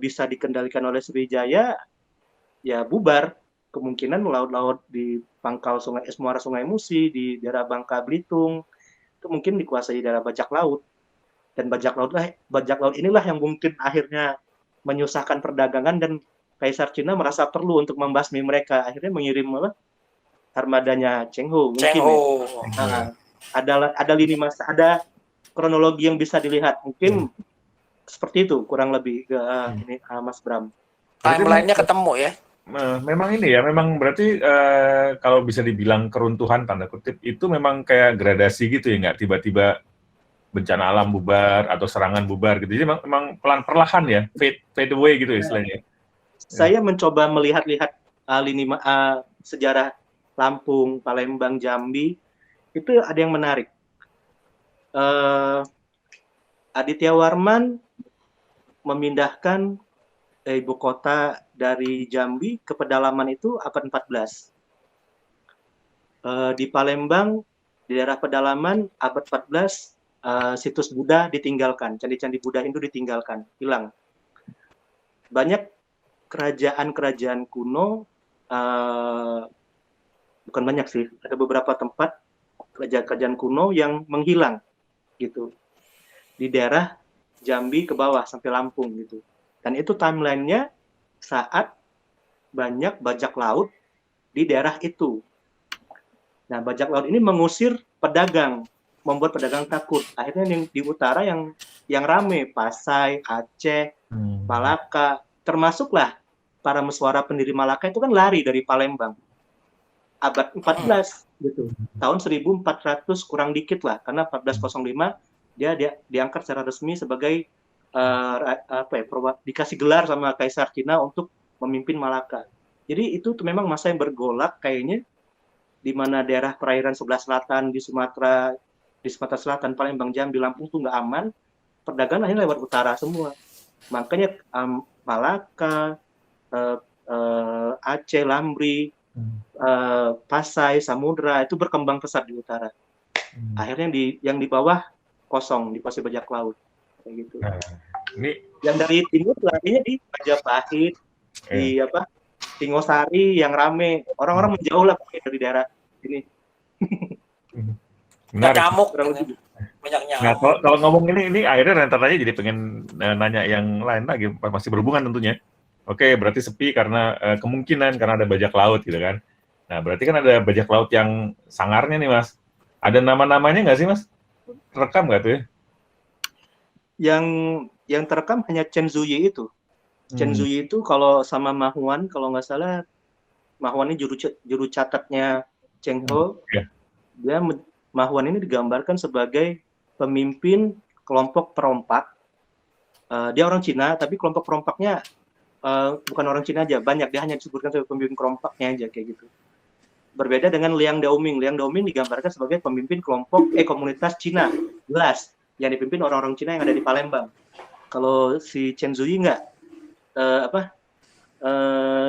bisa dikendalikan oleh Sriwijaya ya bubar, kemungkinan laut-laut di pangkal sungai muara Sungai Musi di daerah Bangka Belitung itu mungkin dikuasai daerah bajak laut, dan bajak laut inilah yang mungkin akhirnya menyusahkan perdagangan, dan Kaisar Cina merasa perlu untuk membasmi mereka, akhirnya mengirim armadanya Cheng Ho mungkin. Cheng Ho. Nah, ada lini masa, ada kronologi yang bisa dilihat, mungkin seperti itu kurang lebih ini Mas Bram. Timeline-nya ketemu ya. Memang ini ya, memang berarti kalau bisa dibilang keruntuhan tanda kutip itu memang kayak gradasi gitu ya, nggak tiba-tiba bencana alam bubar atau serangan bubar gitu. Jadi memang perlahan ya, fade away gitu istilahnya. Saya mencoba melihat-lihat sejarah Lampung, Palembang, Jambi, itu ada yang menarik. Aditya Warman memindahkan ibu kota dari Jambi ke pedalaman itu abad 14. Di Palembang, di daerah pedalaman abad 14, situs Buddha ditinggalkan, candi-candi Buddha Hindu ditinggalkan, hilang. Banyak kerajaan-kerajaan kuno, bukan banyak sih, ada beberapa tempat kerajaan-kerajaan kuno yang menghilang gitu di daerah Jambi ke bawah sampai Lampung gitu. Dan itu timeline-nya saat banyak bajak laut di daerah itu. Nah, bajak laut ini mengusir pedagang, membuat pedagang takut. Akhirnya yang di utara yang rame, Pasai, Aceh, Malaka, termasuklah para musyawarah pendiri Malaka itu kan lari dari Palembang. Abad 14 gitu. Tahun 1400 kurang dikit lah, karena 1405 dia diangkat secara resmi sebagai dikasih gelar sama Kaisar Cina untuk memimpin Malaka. Jadi itu tuh memang masa yang bergolak kayaknya, di mana daerah perairan sebelah selatan di Sumatera Selatan, Palembang, Jambi, Lampung tuh nggak aman, perdagangan akhirnya lewat utara semua. Makanya Malaka, Aceh, Lambri, Pasai, Samudra itu berkembang pesat di utara. Akhirnya yang di bawah kosong, dikuasai bajak laut. Kayak gitu. Ini yang dari timur larinya di Majapahit, di Singosari yang rame, orang-orang menjauh lah dari daerah ini. menarik. Nyamuk. Nah, Banyak nyamuk. kalau ngomong ini akhirnya rentananya jadi pengen nanya yang lain lagi, masih berhubungan tentunya. Oke, berarti sepi karena kemungkinan karena ada bajak laut gitu kan. Nah, berarti kan ada bajak laut yang sangarnya nih, Mas. Ada nama-namanya nggak sih, Mas? Rekam nggak tuh ya? Yang terekam hanya Chen Zuyi itu. Chen Zuyi itu kalau sama Mahuan, kalau nggak salah, Mahuan ini juru catatnya Cheng Ho. Dia Mahuan ini digambarkan sebagai pemimpin kelompok perompak. Dia orang Cina, tapi kelompok perompaknya bukan orang Cina aja, banyak. Dia hanya disebutkan sebagai pemimpin kelompoknya aja kayak gitu. Berbeda dengan Liang Daoming. Liang Daoming digambarkan sebagai pemimpin komunitas Cina, jelas, yang dipimpin orang-orang Cina yang ada di Palembang. Kalau si Chen Zuyi nggak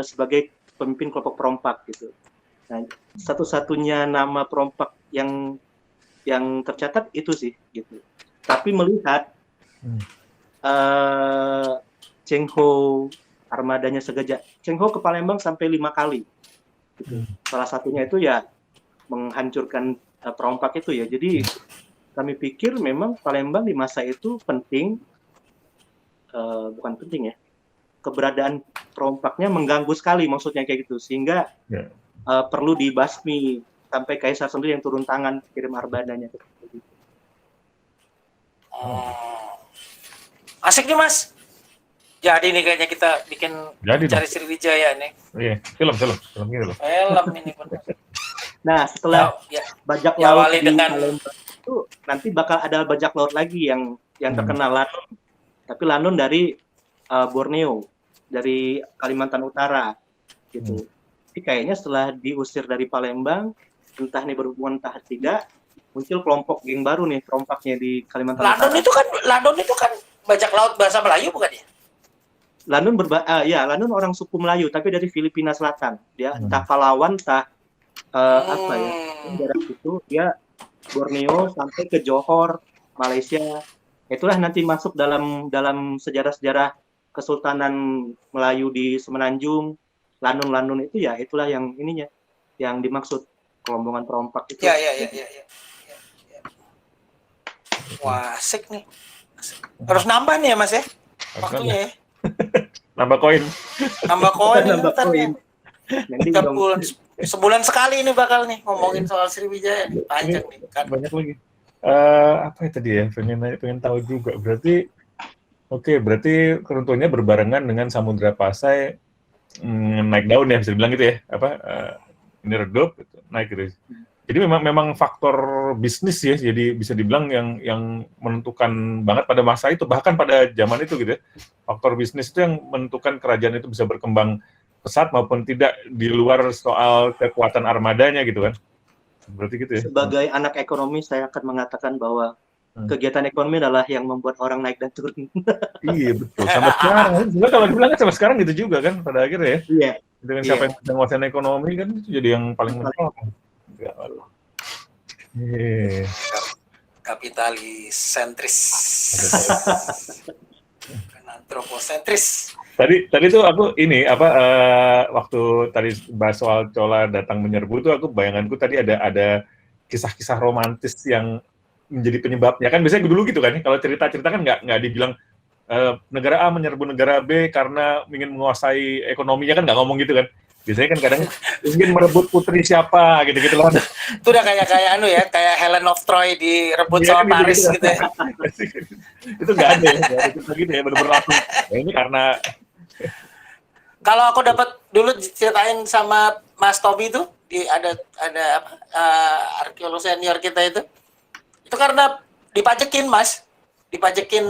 sebagai pemimpin kelompok perompak gitu. Nah, satu-satunya nama perompak yang tercatat itu sih gitu. Tapi melihat Cheng Ho, armadanya segajah, Cheng Ho ke Palembang sampai 5 kali. Gitu. Salah satunya itu ya menghancurkan perompak itu ya. Jadi kami pikir memang Palembang di masa itu penting, bukan penting ya, keberadaan perompaknya mengganggu sekali, maksudnya kayak gitu, sehingga perlu dibasmi, sampai Kaisar sendiri yang turun tangan kirim armadanya. Asik nih, Mas. Jadi nih kayaknya kita bikin cari Sriwijaya nih. Iya, film gitu loh. Film ini benar. Nah, setelah bajak laut di Palembang itu nanti bakal ada bajak laut lagi yang terkenal, Lanun. Tapi Lanun dari Borneo, dari Kalimantan Utara gitu. Jadi kayaknya setelah diusir dari Palembang, entah ini berhubungan entah tidak, muncul kelompok geng baru nih perompaknya di Kalimantan Utara. Lanun itu kan bajak laut bahasa Melayu bukan ya? Lanun Lanun orang suku Melayu tapi dari Filipina Selatan. Dia entah Palawan, entah daerah itu, dia Borneo sampai ke Johor, Malaysia. Itulah nanti masuk dalam sejarah-sejarah Kesultanan Melayu di Semenanjung. lanun-lanun itu ya itulah yang ininya, yang dimaksud kelompongan perompak itu. Ya. Wah, asik nih. Harus nambah nih ya Mas ya, waktunya ya. Nambah koin. Nambah koin. Nambah koin. Nanti Tiap dong. bulan, sebulan sekali ini bakal nih ngomongin soal Sriwijaya nih. Panjang nih kan. Banyak lagi. Apa ya tadi ya? Pengen tahu juga. Berarti keruntuhannya berbarengan dengan Samudra Pasai naik daun ya, bisa dibilang gitu ya. Ini redup, naik gitu. Jadi memang faktor bisnis ya, jadi bisa dibilang yang menentukan banget pada masa itu, bahkan pada zaman itu gitu ya. Faktor bisnis itu yang menentukan kerajaan itu bisa berkembang pesat maupun tidak di luar soal kekuatan armadanya gitu kan. Berarti gitu ya. Sebagai anak ekonomi, saya akan mengatakan bahwa kegiatan ekonomi adalah yang membuat orang naik dan turun. Iya betul. Sampai sekarang, sebenarnya kalau dibilang kan sampai sekarang gitu juga kan pada akhirnya ya. Iya. Dengan siapa yang menguasai ekonomi kan itu jadi yang paling mencolok. Ya Allah. Kapitalis sentris. Antroposentris. Tadi tuh aku ini waktu tadi bahas soal Chola datang menyerbu tuh aku bayanganku tadi ada kisah-kisah romantis yang menjadi penyebabnya kan biasanya dulu gitu kan kalau cerita-cerita kan nggak dibilang negara A menyerbu negara B karena ingin menguasai ekonominya kan nggak ngomong gitu kan. Biasanya kan kadang ingin merebut putri siapa gitu-gitu loh. Itu udah kayak kayak Helen of Troy direbut sama Paris gitu ya. Itu nggak ada ya, gitu ya, benar-benar langsung. Ya, ini karena kalau aku dapat dulu ceritain sama Mas Tobi itu ada arkeolog senior kita itu karena dipajekin Mas, dipajekin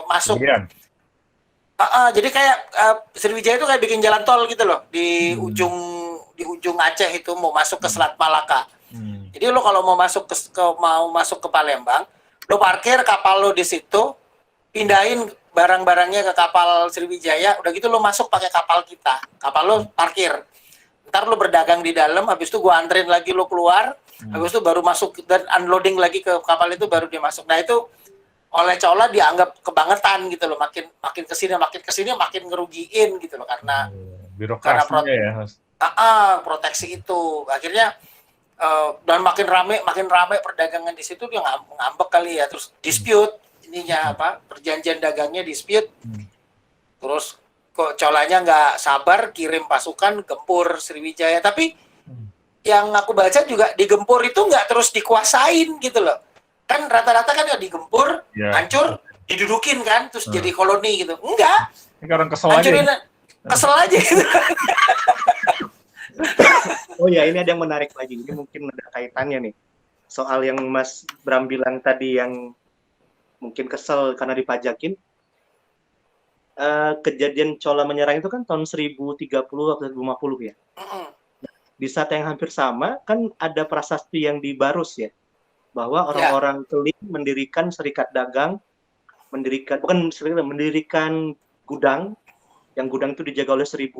masuk. Jadi kayak Sriwijaya itu kayak bikin jalan tol gitu loh di ujung Aceh itu mau masuk ke Selat Malaka. Jadi lo kalau mau masuk ke Palembang, lo parkir kapal lo di situ, pindahin barang-barangnya ke kapal Sriwijaya, udah gitu lo masuk pakai kapal kita. Kapal lo parkir. Ntar lo berdagang di dalam, habis itu gua anterin lagi lo keluar, habis itu baru masuk dan unloading lagi ke kapal itu baru dia masuk. Nah itu oleh Chola dianggap kebangetan gitu loh, makin kesini makin ngerugiin gitu loh karena birokrasinya ya Mas. Proteksi itu akhirnya dan makin rame perdagangan di situ dia ngambek kali ya, terus dispute ininya perjanjian dagangnya dispute, terus kok Cholanya nggak sabar kirim pasukan gempur Sriwijaya, tapi yang aku baca juga digempur itu nggak terus dikuasain gitu loh. Kan rata-rata kan ya digempur, hancur, didudukin kan, terus jadi koloni gitu. Enggak. Ini orang kesel aja gitu. Oh ya, ini ada yang menarik lagi. Ini mungkin ada kaitannya nih. Soal yang Mas Bram bilang tadi yang mungkin kesel karena dipajakin. Kejadian Chola menyerang itu kan tahun 1030 atau 1050 ya. Di saat yang hampir sama kan ada prasasti yang di Barus ya. Bahwa orang-orang Keling mendirikan serikat dagang, mendirikan gudang, yang gudang itu dijaga oleh 1000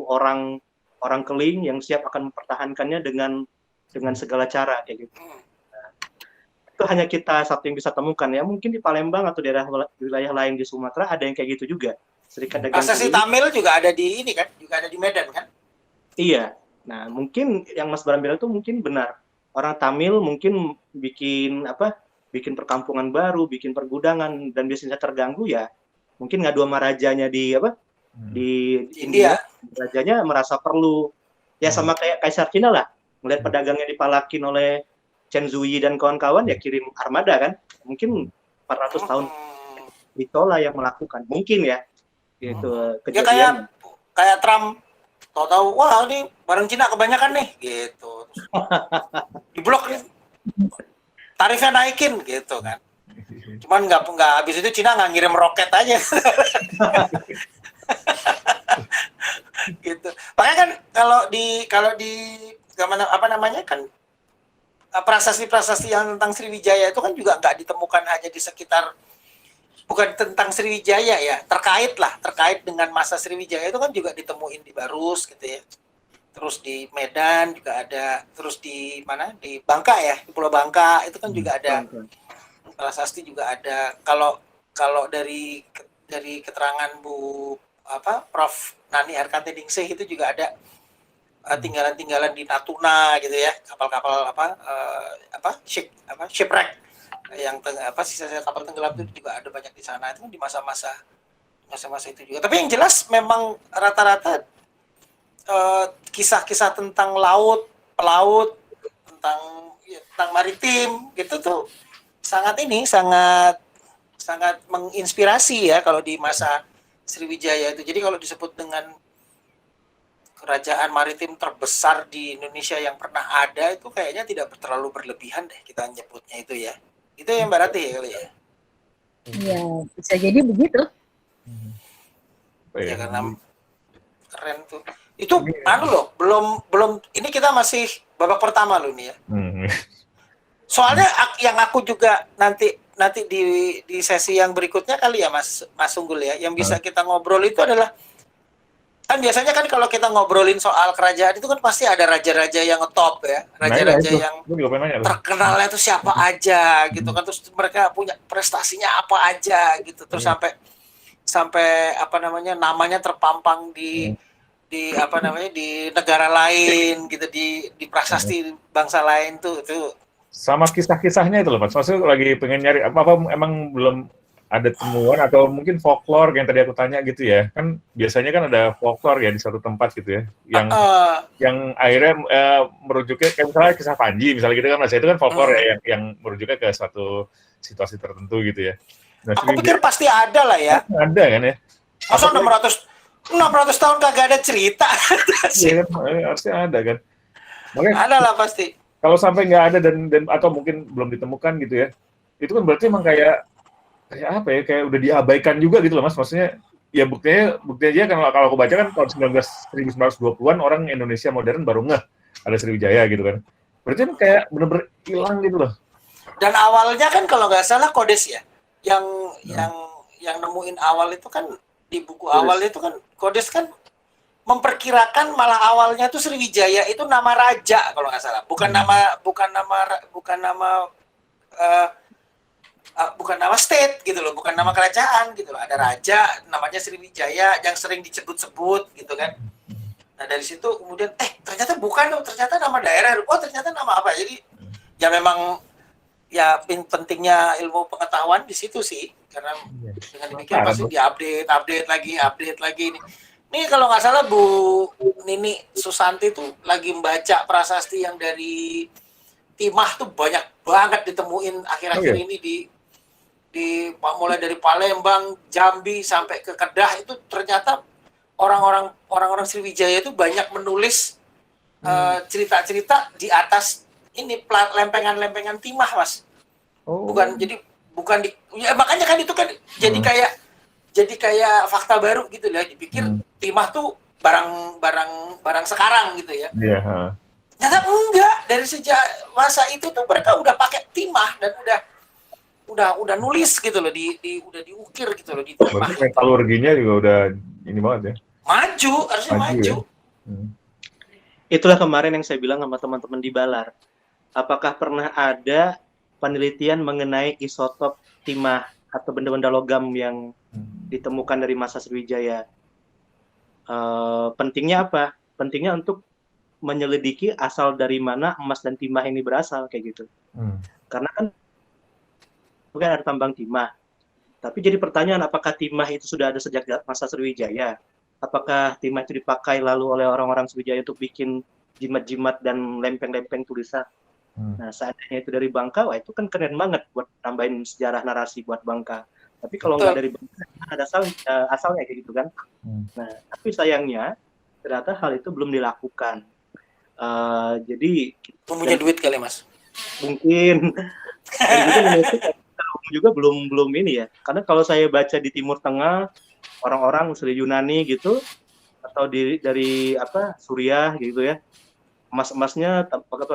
orang Keling yang siap akan mempertahankannya dengan segala cara kayak gitu. Nah, itu hanya kita satu yang bisa temukan ya, mungkin di Palembang atau wilayah lain di Sumatera ada yang kayak gitu juga. Serikat dagang. Prasasti Tamil juga ada di ini kan, juga ada di Medan kan? Iya. Nah, mungkin yang Mas Bram bilang itu mungkin benar. Orang Tamil mungkin bikin perkampungan baru, bikin pergudangan dan bisnisnya terganggu ya. Mungkin ngadu sama rajanya di India. Rajanya merasa perlu ya sama kayak Kaisar Cina lah. Melihat pedagangnya dipalakin oleh Chen Zuyi dan kawan-kawan ya kirim armada kan. Mungkin 400 tahun Chola yang melakukan. Mungkin ya. Gitu kejadian. Ya kayak Trump tahu-tahu wah ini barang Cina kebanyakan nih gitu. Diblok nih. Tarifnya naikin gitu kan. Cuman nggak habis itu Cina nggak ngirim roket aja. Gitu. Makanya kan kalau di kan prasasti yang tentang Sriwijaya itu kan juga nggak ditemukan hanya di sekitar, bukan tentang Sriwijaya ya, terkait dengan masa Sriwijaya itu kan juga ditemuin di Barus gitu ya. Terus di Medan juga ada, terus di mana? Di Bangka ya, di Pulau Bangka itu kan juga ada prasasti juga ada. Kalau dari keterangan Bu Prof Nani Arkanteningsih itu juga ada tinggalan-tinggalan di Natuna gitu ya, kapal-kapal shipwreck yang sisa-sisa kapal tenggelam itu juga ada banyak di sana. Itu di masa-masa itu juga. Tapi yang jelas memang rata-rata kisah-kisah tentang pelaut, tentang maritim gitu tuh sangat menginspirasi ya kalau di masa Sriwijaya itu. Jadi kalau disebut dengan kerajaan maritim terbesar di Indonesia yang pernah ada, itu kayaknya tidak terlalu berlebihan deh kita nyebutnya itu ya. Itu yang Mbak Rati ya kali ya. Iya, bisa jadi begitu. Ya karena keren tuh. Itu loh, belum ini kita masih babak pertama loh nih ya. Soalnya yang aku juga nanti di sesi yang berikutnya kali ya Mas Unggul ya, yang bisa kita ngobrol itu adalah kan biasanya kan kalau kita ngobrolin soal kerajaan itu kan pasti ada raja-raja yang ngetop ya, raja-raja yang terkenalnya itu siapa aja gitu kan, terus mereka punya prestasinya apa aja gitu, terus sampai namanya terpampang di negara lain gitu, di prasasti bangsa lain tuh itu. Sama kisah-kisahnya itu loh Mas, maksudnya lagi pengen nyari apa emang belum ada temuan atau mungkin folklore yang tadi aku tanya gitu ya, kan biasanya kan ada folklore ya di suatu tempat gitu ya, yang akhirnya merujuknya kayak misalnya kisah Panji misalnya gitu kan Mas, itu kan folklore ya, yang merujuknya ke suatu situasi tertentu gitu ya. Nah, aku pikir pasti ada lah ya. Ada kan ya. Masa 600 tahun kagak ada cerita? Iya kan, harusnya ada kan. Makanya ada lah pasti. Kalau sampai nggak ada dan atau mungkin belum ditemukan gitu ya, itu kan berarti emang kayak apa ya, kayak udah diabaikan juga gitu loh Mas. Maksudnya ya buktinya aja kalau aku baca kan tahun 1920-an orang Indonesia modern baru ngeh ada Sriwijaya gitu kan. Berarti kan kayak bener-bener hilang gitu loh. Dan awalnya kan kalau nggak salah Kodes ya, yang nemuin awal itu kan di buku awal itu kan Kodes kan memperkirakan malah awalnya tuh Sriwijaya itu nama raja kalau nggak salah, bukan nama state gitu loh, bukan nama kerajaan gitu loh. Ada raja namanya Sriwijaya yang sering disebut-sebut gitu kan. Nah dari situ kemudian ternyata bukan, ternyata nama daerah, ternyata nama apa. Jadi ya memang ya pentingnya ilmu pengetahuan di situ sih, karena dengan demikian pasti update lagi ini kalau nggak salah Bu Nini Susanti tuh lagi membaca prasasti yang dari Timah tuh banyak banget ditemuin akhir-akhir ini di mulai dari Palembang, Jambi sampai ke Kedah. Itu ternyata orang-orang Sriwijaya itu banyak menulis cerita-cerita di atas ini lempengan-lempengan timah Mas. Bukan ya makanya kan itu kan jadi kayak fakta baru gitu lah, dipikir timah tuh barang sekarang gitu ya. Ternyata enggak, dari sejak masa itu tuh mereka udah pakai timah dan udah nulis gitu loh, udah diukir gitu loh di timah. Metalurginya juga udah ini banget ya. Harusnya maju. Ya. Itulah kemarin yang saya bilang sama teman-teman di Balar. Apakah pernah ada penelitian mengenai isotop timah atau benda-benda logam yang ditemukan dari masa Sriwijaya? Pentingnya apa? Pentingnya untuk menyelidiki asal dari mana emas dan timah ini berasal kayak gitu. Karena kan bukan ada tambang timah. Tapi jadi pertanyaan, apakah timah itu sudah ada sejak masa Sriwijaya? Apakah timah itu dipakai lalu oleh orang-orang Sriwijaya untuk bikin jimat-jimat dan lempeng-lempeng tulisan? Nah, seandainya itu dari Bangka, wah itu kan keren banget buat tambahin sejarah narasi buat Bangka. Tapi kalau nggak dari Bangka, ada asalnya kayak gitu kan. Nah, tapi sayangnya ternyata hal itu belum dilakukan. Jadi punya duit kali Mas. Mungkin juga belum ini ya. Karena kalau saya baca di Timur Tengah, orang-orang Sri Yunani gitu, atau dari Suriah gitu ya, emas-emasnya,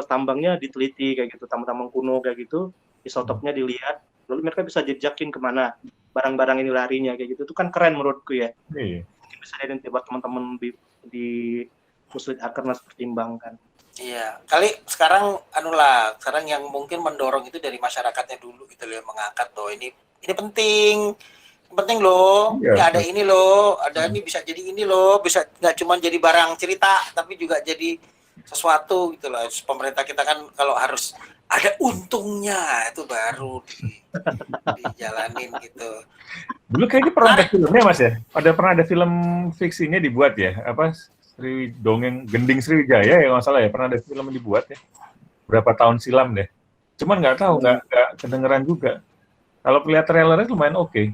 tambangnya diteliti kayak gitu, tambang-tambang kuno kayak gitu, isotopnya dilihat, lalu mereka bisa jejakin kemana barang-barang ini larinya kayak gitu. Itu kan keren menurutku ya. Mungkin bisa jadi buat teman-teman di Muslim Akarnas pertimbangkan. Iya, kali sekarang sekarang yang mungkin mendorong itu dari masyarakatnya dulu gitu loh, mengangkat bahwa ini penting penting loh. Iya, Ya, ada ini loh, ada ini bisa jadi ini loh, bisa nggak cuma jadi barang cerita, tapi juga jadi sesuatu gitu loh. Pemerintah kita kan kalau harus ada untungnya itu baru dijalanin gitu. Dulu kayaknya pernah ada filmnya Mas ya? Pernah ada film fiksinya dibuat ya? Apa Dongeng Gending Sriwijaya ya nggak salah ya? Pernah ada film yang dibuat ya? Berapa tahun silam deh. Cuman nggak tahu, nggak kedengeran juga. Kalau lihat trailernya lumayan oke.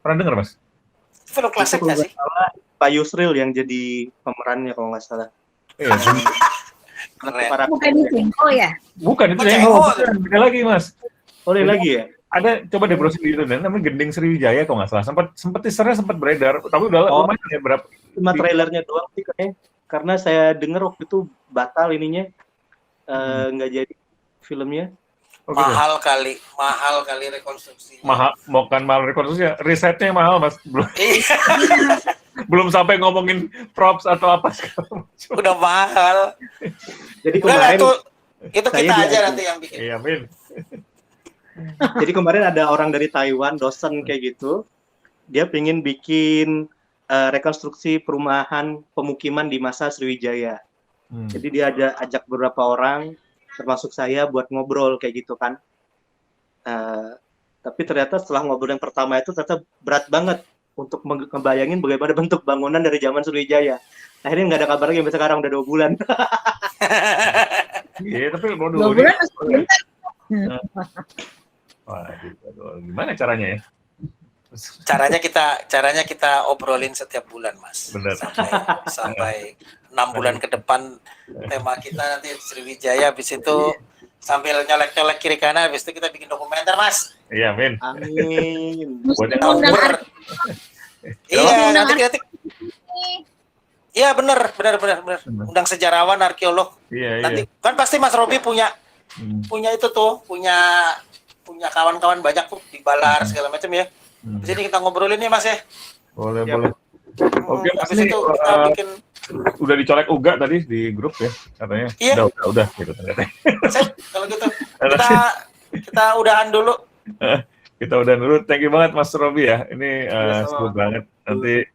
Pernah denger Mas? Film klasik Itu nggak sih? salah, Pak Yusril yang jadi pemerannya kalau nggak salah. Iya. Keren. Bukan di Cengho ya? Bukan itu Oh, yang Cengho. beda lagi Mas. Boleh lagi ya? Ada coba deh browsing di internet namanya Gending Sriwijaya kalau nggak salah. Sempat teasernya sempat beredar, tapi udah lumayan ya berapa. Cuma trailernya doang sih kayaknya. Karena saya dengar waktu itu batal ininya, nggak jadi filmnya. Oke, mahal kali rekonstruksi. bukan mahal rekonstruksi, risetnya mahal Mas. Iya, Belum sampai ngomongin props atau apa segala macam. udah mahal. Jadi Udah lah, kemarin, itu saya kita aja diajak. nanti yang bikin. Iya, Min. jadi kemarin ada orang dari Taiwan, dosen kayak gitu. Dia pengen bikin rekonstruksi perumahan pemukiman di masa Sriwijaya. Jadi dia ajak beberapa orang, termasuk saya, buat ngobrol kayak gitu kan. Tapi ternyata setelah ngobrol yang pertama itu ternyata berat banget untuk ngebayangin bagaimana bentuk bangunan dari zaman Sriwijaya. Akhirnya nggak ada kabar lagi sampai sekarang, udah 2 bulan. Iya, tapi mau 2 bulan masih bentar. Waduh, gimana caranya ya? Caranya kita obrolin setiap bulan, Mas. Benar. Sampai 6 bulan ke depan tema kita nanti Sriwijaya, habis itu sambil nyolek-nyolek kiri kanan, habis itu kita bikin dokumenter, Mas. Iya, Min. Amin. Buat yang Undang Iya, nanti iya benar. Undang sejarawan, arkeolog. Iya, Nanti kan pasti Mas Robi punya itu tuh, punya kawan-kawan banyak tuh di Balar segala macam ya. Di sini kita ngobrolin nih Mas ya. Boleh. Oke, Mas, habis ini, itu kita bikin udah dicolek Uga tadi di grup ya katanya. Iya. Udah gitu ternyata. Sip, kalau gitu kita udahan dulu. Kita udah dulu. Thank you banget Mas Robi ya. Ini seru banget. Nanti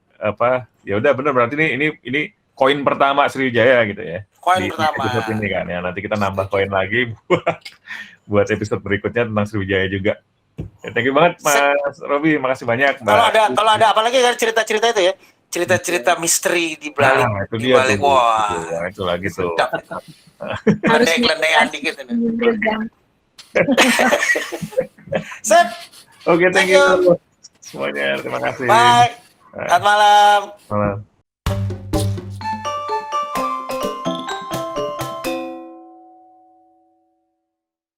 ya udah bener berarti ini koin pertama Sriwijaya gitu ya. Koin di pertama. episode ini kan ya. Nanti kita nambah koin lagi buat episode berikutnya tentang Sriwijaya juga. Ya, thank you banget Mas Robi, makasih banyak. Kalau ada apa lagi kan cerita-cerita itu ya. Cerita-cerita misteri di balik. Itu dia tuh. Wah. Itu lagi tuh. Harus Lendean dikit ini. bergang. Sip. Oke, thank you semuanya. Terima kasih. Bye. Selamat malam. Malam.